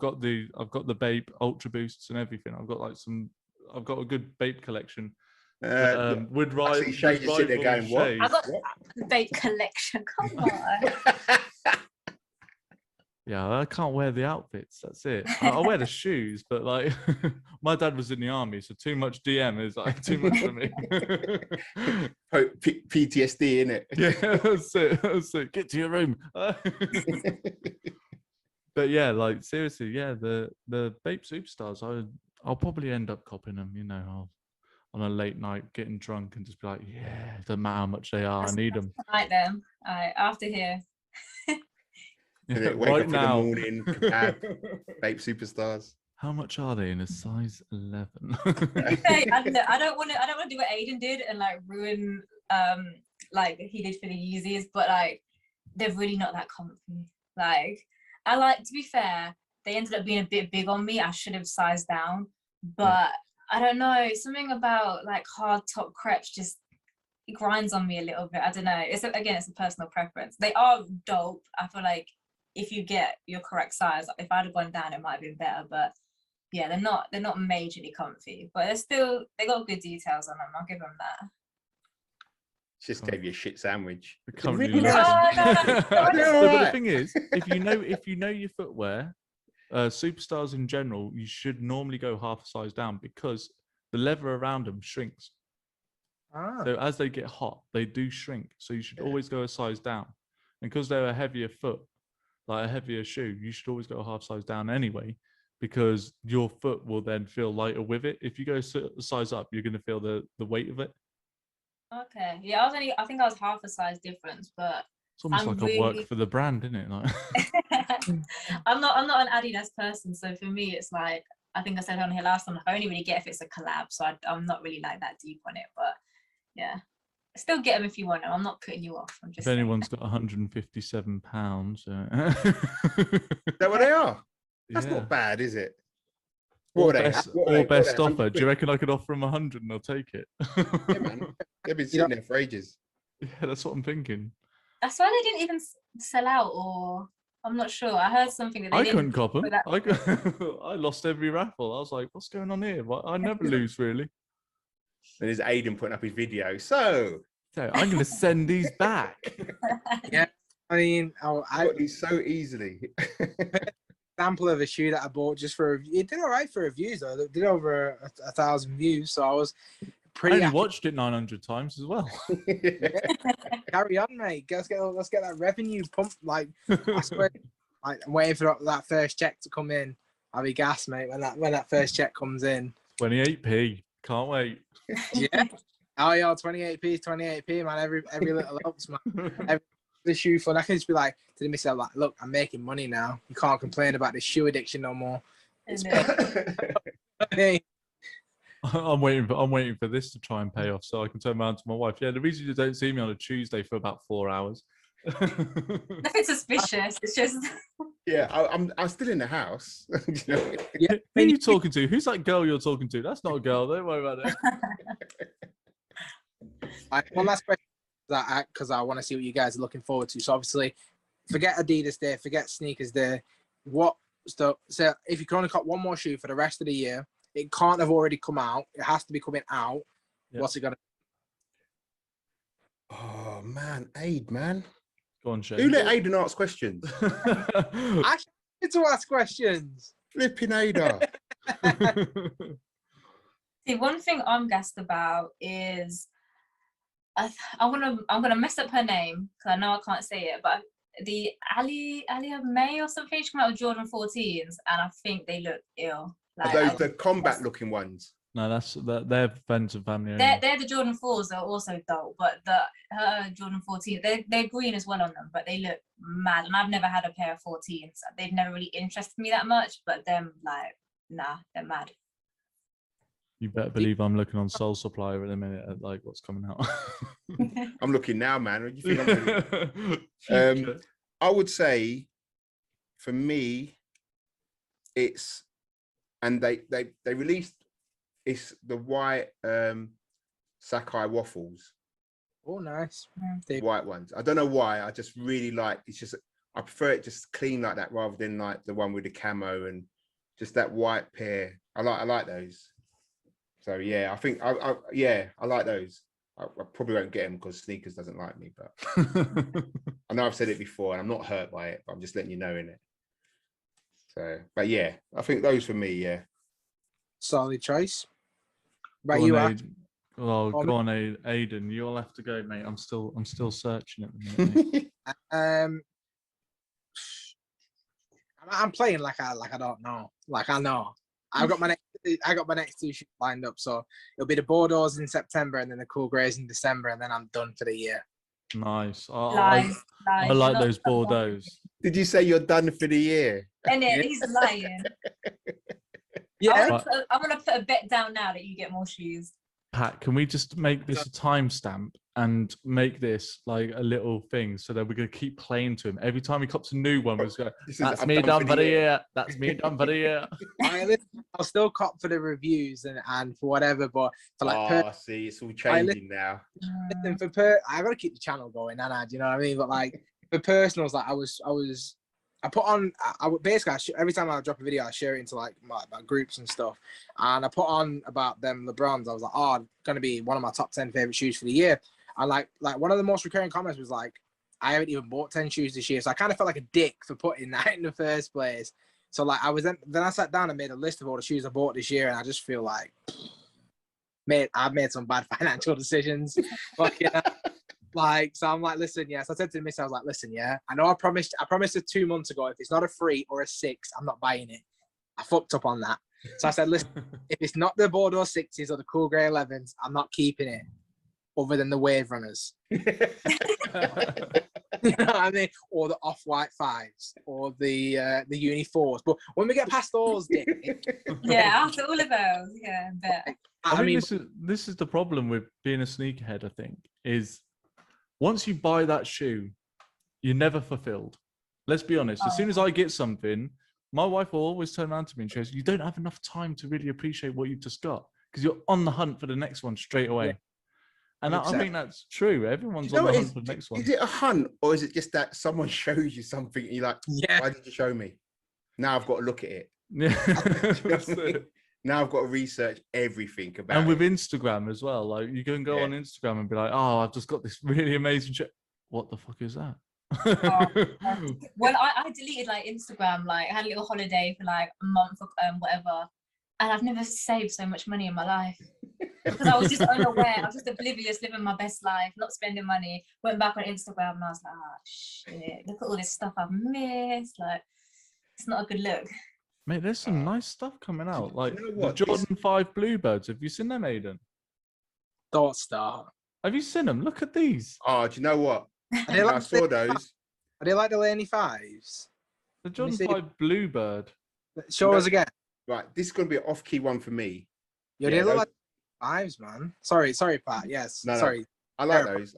got the Bape Ultra Boosts and everything. I've got a good Bape collection. Would I see Shay just sit there going, what? I got What? the Bape collection. Come on. Yeah, I can't wear the outfits. That's it. I wear the shoes, but like my dad was in the army, so too much DM is like too much for me. PTSD, innit? Yeah, that's it. That's it. Get to your room. But yeah, like seriously, yeah, the Bape Superstars, I'll probably end up copping them. You know, on a late night, getting drunk, and just be like, yeah, it doesn't matter how much they are, I need them. I like them. After here. And Yeah, then wake up in the morning, Bape Superstars. How much are they in a size 11? I don't want to do what Aiden did and like ruin like he did for the Yeezys, but like they're really not that comfy. Like I like, to be fair, they ended up being a bit big on me. I should have sized down, but I don't know, something about like hard top crepes just it grinds on me a little bit. I don't know. It's a personal preference. They are dope. I feel like if you get your correct size, if I'd have gone down, it might have been better. But yeah, they're not majorly comfy, but they got good details on them. I'll give them that. Just gave you a shit sandwich. Currently Really? looking- No. No, but the Alright. thing is, if you know your footwear, superstars in general, you should normally go half a size down because the leather around them shrinks. Ah. So as they get hot, they do shrink. So you should always go a size down. And because they're a heavier foot, like a heavier shoe, you should always go a half size down anyway, because your foot will then feel lighter with it. If you go a size up, you're going to feel the weight of it. Okay. Yeah, I think I was half a size difference, but It's almost I'm like a work really- for the brand, isn't it? Like, I'm not an Adidas person, so for me it's like, I think I said on here last time, I only really get if it's a collab, so I'm not really like that deep on it, but yeah, still get them if you want them. I'm not putting you off. I'm just if saying. anyone's got 157 pounds, Is that what they are? That's yeah. not bad, is it? Or What are they? best, What are or they? best What are they? offer. Do you reckon I could offer them 100 and I'll take it? Yeah, man. They've been sitting there for ages. Yeah, that's what I'm thinking. That's why they didn't even sell out, or I'm not sure. I heard something that they I didn't couldn't cop them. put that- I lost every raffle. I was like, what's going on here? I never lose, really. And there's Aiden putting up his video. So So I'm going to send these back. I mean, I I got these so easily. example of a shoe that I bought just for it did all right for reviews though. It did over 1,000 views, so I was I pretty only happy. watched it 900 times as well. Carry on, mate. Let's get that revenue pump. Like I swear, like, I'm waiting for that first check to come in. I'll be gassed, mate, when that first check comes in. 28p. Can't wait. Yeah. Oh yeah, 28p, man. Every little helps, man. The shoe fun. I can just be like to myself, like, look, I'm making money now. You can't complain about this shoe addiction no more. It's hey, I'm waiting for this to try and pay off so I can turn around to my wife. Yeah, the reason you don't see me on a Tuesday for about 4 hours Nothing suspicious. It's just Yeah, I'm still in the house. You know? Yeah. Who are you talking to? Who's that girl you're talking to? That's not a girl. Don't worry about it. One last question, because I want to see what you guys are looking forward to. So obviously, forget Adidas Day, forget Sneakers Day. So if you can only cop one more shoe for the rest of the year, it can't have already come out. It has to be coming out. Yep. What's it gonna? Oh man, Aid, man. Go on, Shay. Who let Aidan ask questions? I should to ask questions. Flipping Ada. see, one thing I'm gassed about is I'm gonna mess up her name because I know I can't say it, but the Ali May or something. She came out with Jordan 14s, and I think they look ill. Are those the combat looking ones? No, they're friends and family. They're the Jordan 4s that are also dull, but her Jordan 14, they're green as well on them, but they look mad. And I've never had a pair of 14s. They've never really interested me that much, but them like, nah, they're mad. You better believe I'm looking on Soul Supplier at the minute at like what's coming out. I'm looking now, man. What do you think I'm doing? I would say, for me, it's, and they released, it's the white Sakai waffles. Oh, nice. The white ones. I don't know why. I just really like. It's just I prefer it just clean like that rather than like the one with the camo and just that white pair. I like those. So yeah, I think I like those. I probably won't get them because Sneakers doesn't like me, but I know I've said it before and I'm not hurt by it, but I'm just letting you know in it. So, but yeah, I think those for me, yeah. Solid choice. Right, you are. Oh, go on, Aidan. You'll have to go, mate. I'm still searching at the minute. I'm playing like I don't know. Like I know. I got my next two shoes lined up, so it'll be the Bordeaux in September and then the cool greys in December, and then I'm done for the year. Nice. Lies. I like those Bordeaux. Did you say you're done for the year? And he's lying. Yeah. I'm gonna put a bet down now that you get more shoes. Pat, can we just make this a timestamp and make this like a little thing so that we're going to keep playing to him every time he cops a new one? We're just going, that's me done for the year. That's me done for the year. I'll still cop for the reviews and for whatever, but for like, see, it's all changing now. Listen, I gotta keep the channel going, and do you know what I mean? But like for personals, like I put on, basically every time I drop a video, I share it into like my groups and stuff. And I put on about them LeBrons. I was like, oh, going to be one of my top 10 favorite shoes for the year. And like one of the most recurring comments was like, I haven't even bought 10 shoes this year. So I kind of felt like a dick for putting that in the first place. So like then I sat down and made a list of all the shoes I bought this year. And I just feel like, I've made some bad financial decisions. Like, so I'm like, listen, yeah. So I said to the miss, I was like, listen, yeah, I know I promised her 2 months ago, if it's not a 3 or a 6, I'm not buying it. I fucked up on that. So I said, listen, if it's not the Bordeaux 6s or the cool grey 11s, I'm not keeping it other than the Wave Runners. You know what I mean? Or the off-white 5s or the Uni 4s. But when we get past those, Dick, yeah, after all of those, yeah, I bet. I mean, this is the problem with being a sneakerhead, I think, is once you buy that shoe, you're never fulfilled. Let's be honest. As soon as I get something, my wife will always turn around to me and she goes, you don't have enough time to really appreciate what you've just got because you're on the hunt for the next one straight away. Yeah. And I think that's true. Everyone's on the hunt for the next one. Is it a hunt or is it just that someone shows you something and you're like, why did you show me? Now I've got to look at it. Yeah. Now I've got to research everything about it. And with Instagram as well. Like you can go on Instagram and be like, oh, I've just got this really amazing shit. What the fuck is that? Well, I deleted like Instagram, like I had a little holiday for like a month or whatever. And I've never saved so much money in my life. Because I was just unaware. I was just oblivious, living my best life, not spending money. Went back on Instagram and I was like, oh shit, look at all this stuff I've missed. Like, it's not a good look. Mate, there's some nice stuff coming out. Like the Jordan 5 Bluebirds. Have you seen them, Aidan? Don't start. Have you seen them? Look at these. Oh, do you know what? I saw those. Are they like the Laney 5s? The Jordan 5 Bluebird. Show us again. Right, this is going to be an off-key one for me. Yeah, they look like 5s, man. Sorry, Pat. Yes, sorry. I like those.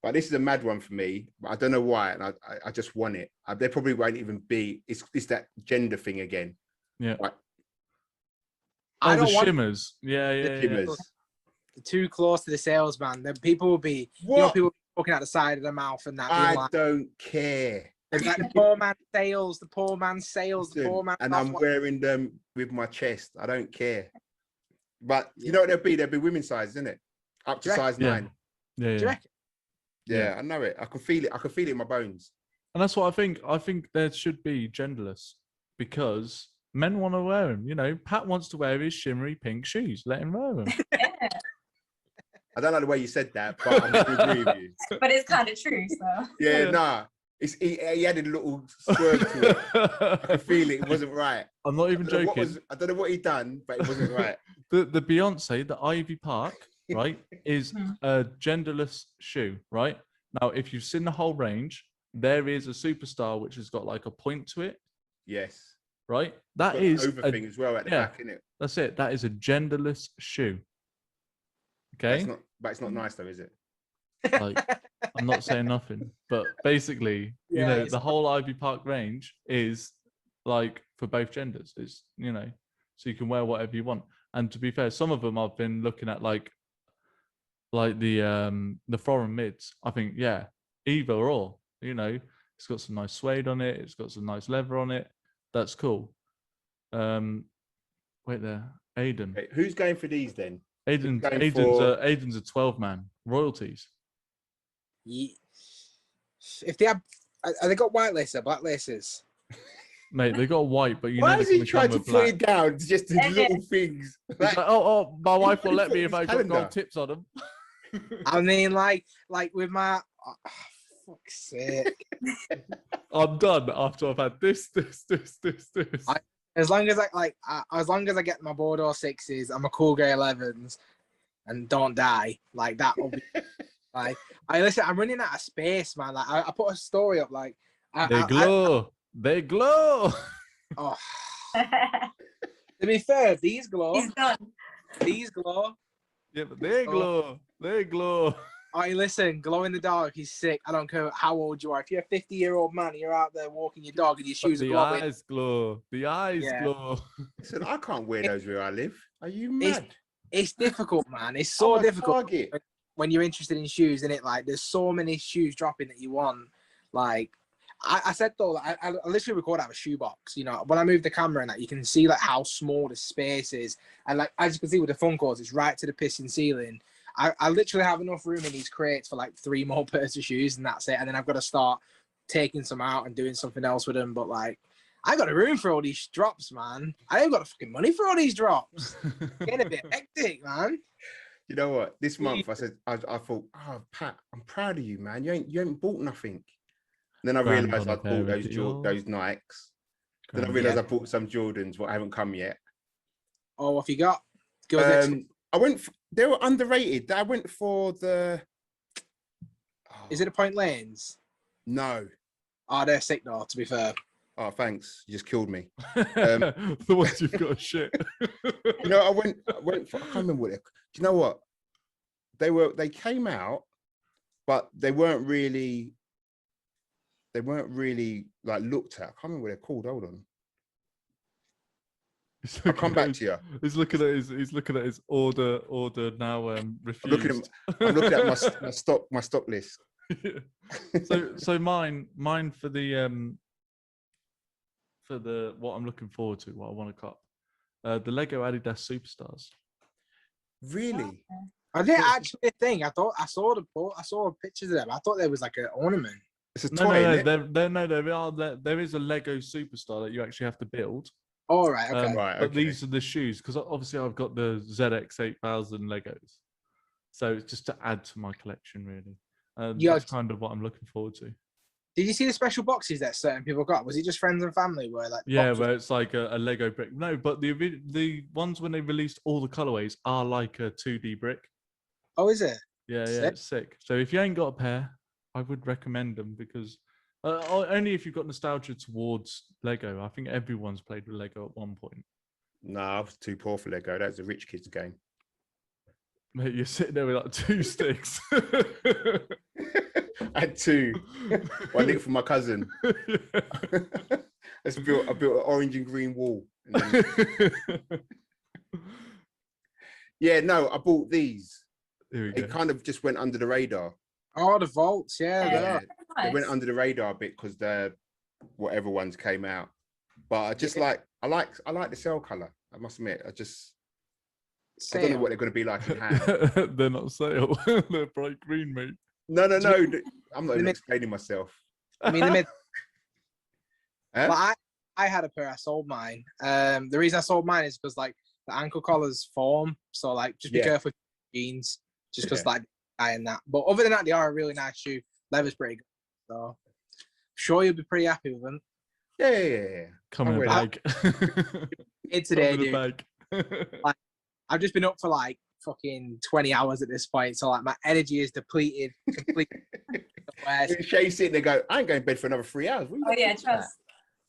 But But this is a mad one for me. But I don't know why, and I just want it. They probably won't even be. It's that gender thing again. Yeah. Like, I the don't want shimmers. Yeah, the yeah. shimmers. too close to the salesman. Then people will be, What? people looking at the side of the mouth and that. Being I like, don't care. it's like the poor man sales, the poor man sales, the Listen, poor man. and I'm wearing them with my chest. I don't care. But you know what they'll be? They'll be women's size, isn't it? Up to size 9. Yeah, Do you yeah. reckon? Yeah, I know it. I can feel it. I can feel it in my bones. And that's what I think. I think there should be genderless because men want to wear them. You know, Pat wants to wear his shimmery pink shoes. Let him wear them. Yeah. I don't like the way you said that, but I'm going to agree with you. But it's kind of true. So Yeah, nah. He added a little swerve to it. I can feel it. It wasn't right. I'm not even joking. I don't know what he done, but it wasn't right. The Beyonce, the Ivy Park, right, is a genderless shoe, right? Now, if you've seen the whole range, there is a superstar which has got like a point to it, Yes. right? That Got is an over thing as well at the back, isn't it? That's it. That is a genderless shoe. Okay. But it's not nice though, is it? Like, I'm not saying nothing, but basically, you Yeah, know, it's the whole Ivy Park range is like for both genders. It's, you know, so you can wear whatever you want. And to be fair, some of them I've been looking at like the foreign mids. I think, yeah, either or, you know, it's got some nice suede on it, it's got some nice leather on it. That's cool. Wait there, Aiden. Okay, who's going for these then? Aiden's a 12-man royalties. If they have they got white laces or black laces? Mate, they got white, but you Why know is he trying to put it down? Just the little things. It's like, oh, my wife will let me if I got Calendar. gold tips on them. I mean, like with my fuck's sake. I'm done after I've had this. As long as as long as I get my Bordeaux 6s and my cool grey 11s and don't die, like that will be like. I'm running out of space, man. Like I put a story up, like They glow. They glow. Oh, to be fair, these glow. he's done. These glow. Yeah, but they glow. They glow. Hey, listen, glow in the dark. He's sick. I don't care how old you are. If you're a 50-year-old man, you're out there walking your dog and your shoes are The glowing. eyes glow. The eyes glow. Listen, I can't wear those where I live. Are you mad? It's difficult, man. It's so I'm a difficult target. when you're interested in shoes, and like there's so many shoes dropping that you want. Like I said though, I literally record out of a shoebox. You know, when I move the camera and that, you can see like how small the space is, and like as you can see with the Funkos, it's right to the piston ceiling. I literally have enough room in these crates for like 3 more pairs of shoes, and that's it. And then I've got to start taking some out and doing something else with them. But like, I got a room for all these drops, man. I ain't got the fucking money for all these drops. Getting a bit hectic, man. You know what? This month I thought, oh Pat, I'm proud of you, man. You ain't bought nothing. And then I realised I bought those Nikes. Then I realised I bought some Jordans, what haven't come yet. Oh, what have you got? They were underrated. I went for the. Is it the Point Lanes? No. Oh, they're sick though, to be fair. Oh, thanks. You just killed me. The ones you've got shit. You know, I went for. I can't remember what. Do you know what? They came out, but they weren't really like looked at. I can't remember what they're called. Hold on. I'll come back to you. He's looking at his order now refused. I'm looking at my stock list. So mine for the what I'm looking forward to, what I want to cop, the Lego Adidas Superstars. Really? Are they actually a thing? I saw pictures of them. I thought there was like an ornament. It's a toy. There is a Lego Superstar that you actually have to build. All right, okay. But these are the shoes, because obviously I've got the ZX8000 Legos, so it's just to add to my collection, really. That's kind of what I'm looking forward to. Did you see the special boxes that certain people got? Was it just friends and family where like where it's like a Lego brick? No, but the ones when they released all the colorways are like a 2D brick. Oh, is it? Yeah, it's sick. So if you ain't got a pair, I would recommend them, because only if you've got nostalgia towards Lego. I think everyone's played with Lego at one point. No, I was too poor for Lego. That's a rich kid's game. Mate, you're sitting there with like 2 sticks. I had two. One nicked from my cousin. I built an orange and green wall. And then... Yeah, no, I bought these. It kind of just went under the radar. Oh, the vaults, Yeah, Nice. they went under the radar a bit because the whatever ones came out. But I just I like the cell color. I must admit, I don't know what they're going to be like in hand. They're not sale. They're bright green, mate. No. I'm not even explaining myself. I mean, Huh? well, I had a pair. I sold mine. The reason I sold mine is because like the ankle collars form. So like, just be careful with jeans, just because like and that. But other than that, they are a really nice shoe. Leather's pretty good. So I'm sure you'll be pretty happy with them. Yeah. Come in a bag. Today, dude. Like, I've just been up for like fucking 20 hours at this point, so like my energy is depleted completely. Shay sitting there going, I ain't going to bed for another 3 hours. Oh yeah, trust.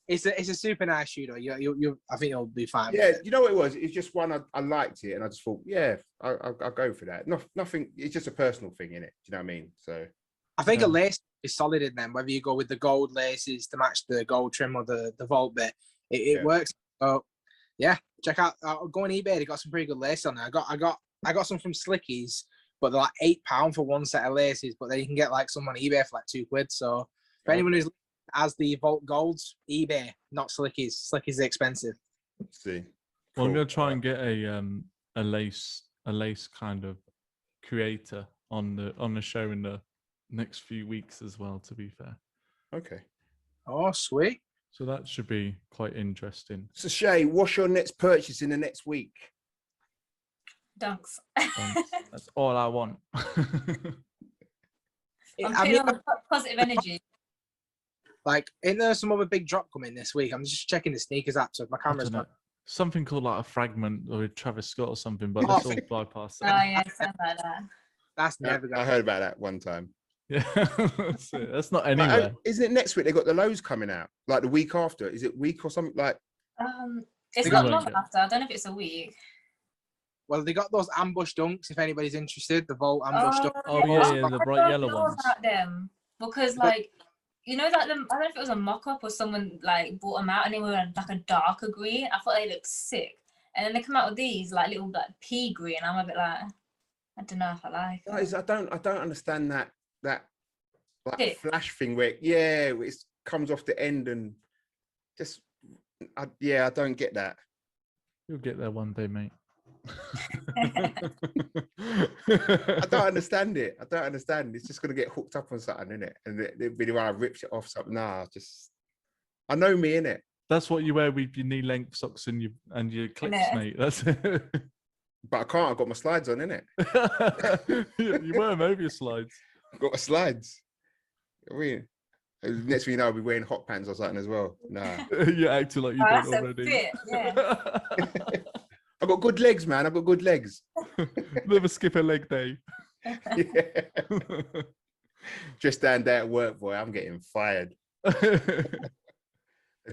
It's a super nice shoe though. You I think you'll be fine. Yeah, you know what it was? It's just one I liked it, and I just thought, yeah, I'll go for that. Nothing. It's just a personal thing, innit? Do you know what I mean? So I think a lace is solid in them. Whether you go with the gold laces to match the gold trim or the vault bit, it works. So yeah, check out. Go on eBay. They got some pretty good lace on there. I got some from Slickies, but they're like £8 for one set of laces. But then you can get like some on eBay for like £2. So for anyone who's as the Vault Golds, eBay, not Slickies. Slickies are expensive. Let's see. Well, I'm gonna try and get a lace kind of creator on the show in the next few weeks as well. To be fair. Okay. Oh, sweet. So that should be quite interesting. So Shay, what's your next purchase in the next week? Dunks. That's all I want. I'm feeling positive energy. Like, ain't there some other big drop coming this week? I'm just checking the sneakers app, so if my camera's not. Something called like a fragment or Travis Scott or something, but let's all bypass Oh that. yeah, something like that. That's never I heard about that one time. Yeah, that's not anywhere. Isn't it next week? They got the lows coming out, like the week after. Is it week or something like? It's not long after. I don't know if it's a week. Well, they got those ambush dunks. If anybody's interested, the Vault ambush dunks. Oh yeah, the bright yellow ones. About them because like. You know, like I don't know if it was a mock-up or someone like bought them out and they were like a darker green. I thought they looked sick. And then they come out with these like little like pea green. I'm a bit like, I don't know if I like it. Guys, I don't understand that like flash thing where it comes off the end and just I don't get that. You'll get there one day, mate. I don't understand it. It's just gonna get hooked up on something, isn't it? And it'd be the one I rips it off something. Nah, I know me, innit? That's what you wear with your knee-length socks and your clips, mate. That's it. But I can't. I've got my slides on, innit? You wear them over your slides. I've got my slides. I mean, next thing you know, I'll be wearing hot pants or something as well. Nah. You're acting like you don't already. Fit, yeah. I've got good legs, man. I've got good legs. Never skip a leg day. Yeah. Just stand there at work, boy. I'm getting fired.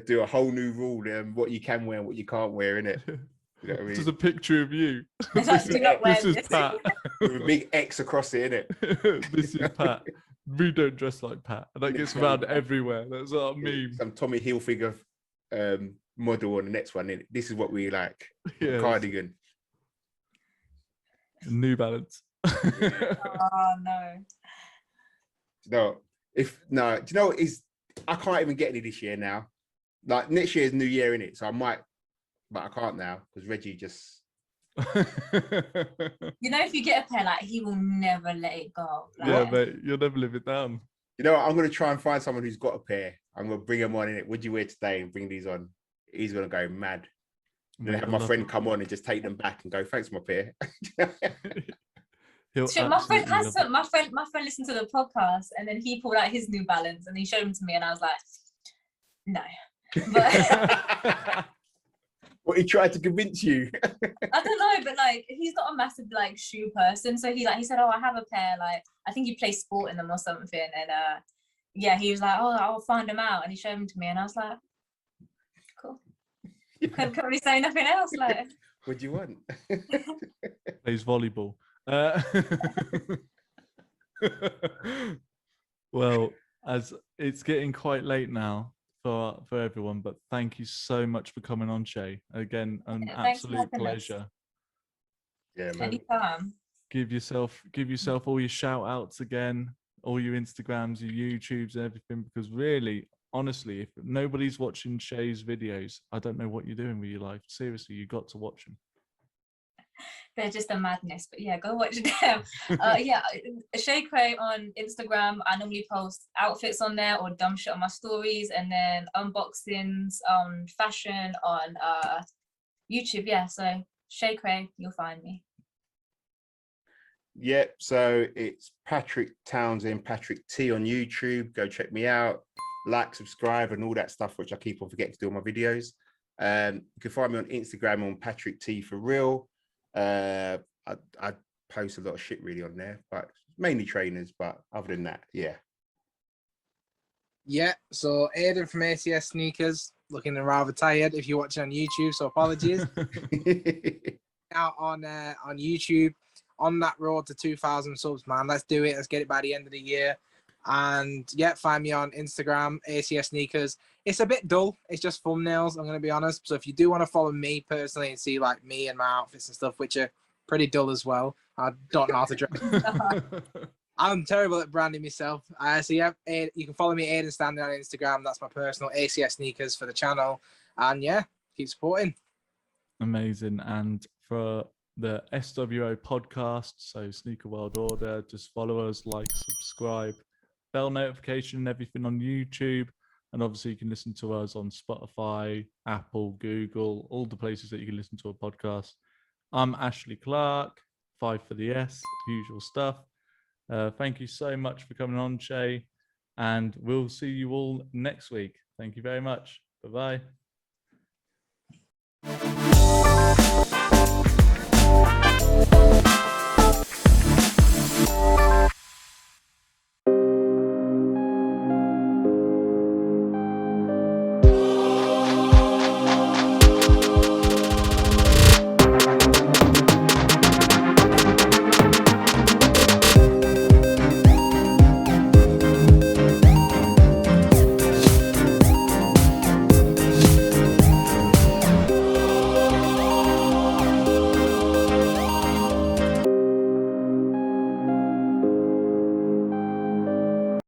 Do a whole new rule, what you can wear and what you can't wear, innit? You know what I mean? Just a picture of you. This is Pat. With a big X across it, innit? This is Pat. We don't dress like Pat. And that gets found everywhere. That's our meme. Some Tommy Hilfiger model on the next one, innit? This is what we like. Yeah. Cardigan. New Balance. Oh no. Do you know what is? I can't even get any this year now. Like next year is New Year, innit? So I might, but I can't now because Reggie just. You know, if you get a pair, like he will never let it go. Like, yeah, mate, you'll never live it down. You know what? I'm gonna try and find someone who's got a pair. I'm gonna bring them on in it. What'd you wear today? And bring these on. He's gonna go mad. And then have my friend come on and just take them back and go, "Thanks, my pair." My friend listened to the podcast and then he pulled out his New Balance and he showed them to me and I was like, no. But What, he tried to convince you? I don't know, but like he's not a massive like shoe person, so he said, "Oh, I have a pair. Like I think you play sport in them or something." And he was like, "Oh, I'll find them out," and he showed them to me, and I was like, "Cool." Couldn't really say nothing else. Like, what do you want? Plays volleyball. Well, as it's getting quite late now for everyone, but thank you so much for coming on, Shay. Again, an Thanks for absolute having us. pleasure. Yeah, man. Anytime. Give yourself all your shout outs again, all your Instagrams, your YouTubes, and everything, because really, honestly, if nobody's watching Shay's videos, I don't know what you're doing with your life. Seriously, you got to watch them. They're just a madness, but yeah, go watch them. Yeah, ShayKray on Instagram. I normally post outfits on there or dumb shit on my stories, and then unboxings, fashion on YouTube. Yeah, so ShayKray, you'll find me. Yep. So it's Patrick Townsend, Patrick T on YouTube. Go check me out. Like, subscribe, and all that stuff, which I keep on forgetting to do on my videos. You can find me on Instagram on Patrick T for real. I post a lot of shit really on there, but mainly trainers. But other than that, yeah. Yeah, so Aiden from ACS Sneakers, looking rather tired if you're watching on YouTube, so apologies. Out on YouTube, on that road to 2,000 subs, man. Let's do it. Let's get it by the end of the year. And yeah, find me on Instagram, ACS Sneakers. It's a bit dull. It's just thumbnails, I'm going to be honest. So if you do want to follow me personally and see like me and my outfits and stuff, which are pretty dull as well, I don't know how to dress. I'm terrible at branding myself. So yeah, you can follow me, Aiden Standing, on Instagram. That's my personal ACS Sneakers for the channel. And yeah, keep supporting. Amazing. And for the SWO podcast, so Sneaker World Order, just follow us, like, subscribe, bell notification, and everything on YouTube. And obviously you can listen to us on Spotify, Apple, Google, all the places that you can listen to a podcast. I'm Ashley Clark, 5 for the S, usual stuff. Thank you so much for coming on, Shay, and we'll see you all next week. Thank you very much. Bye-bye.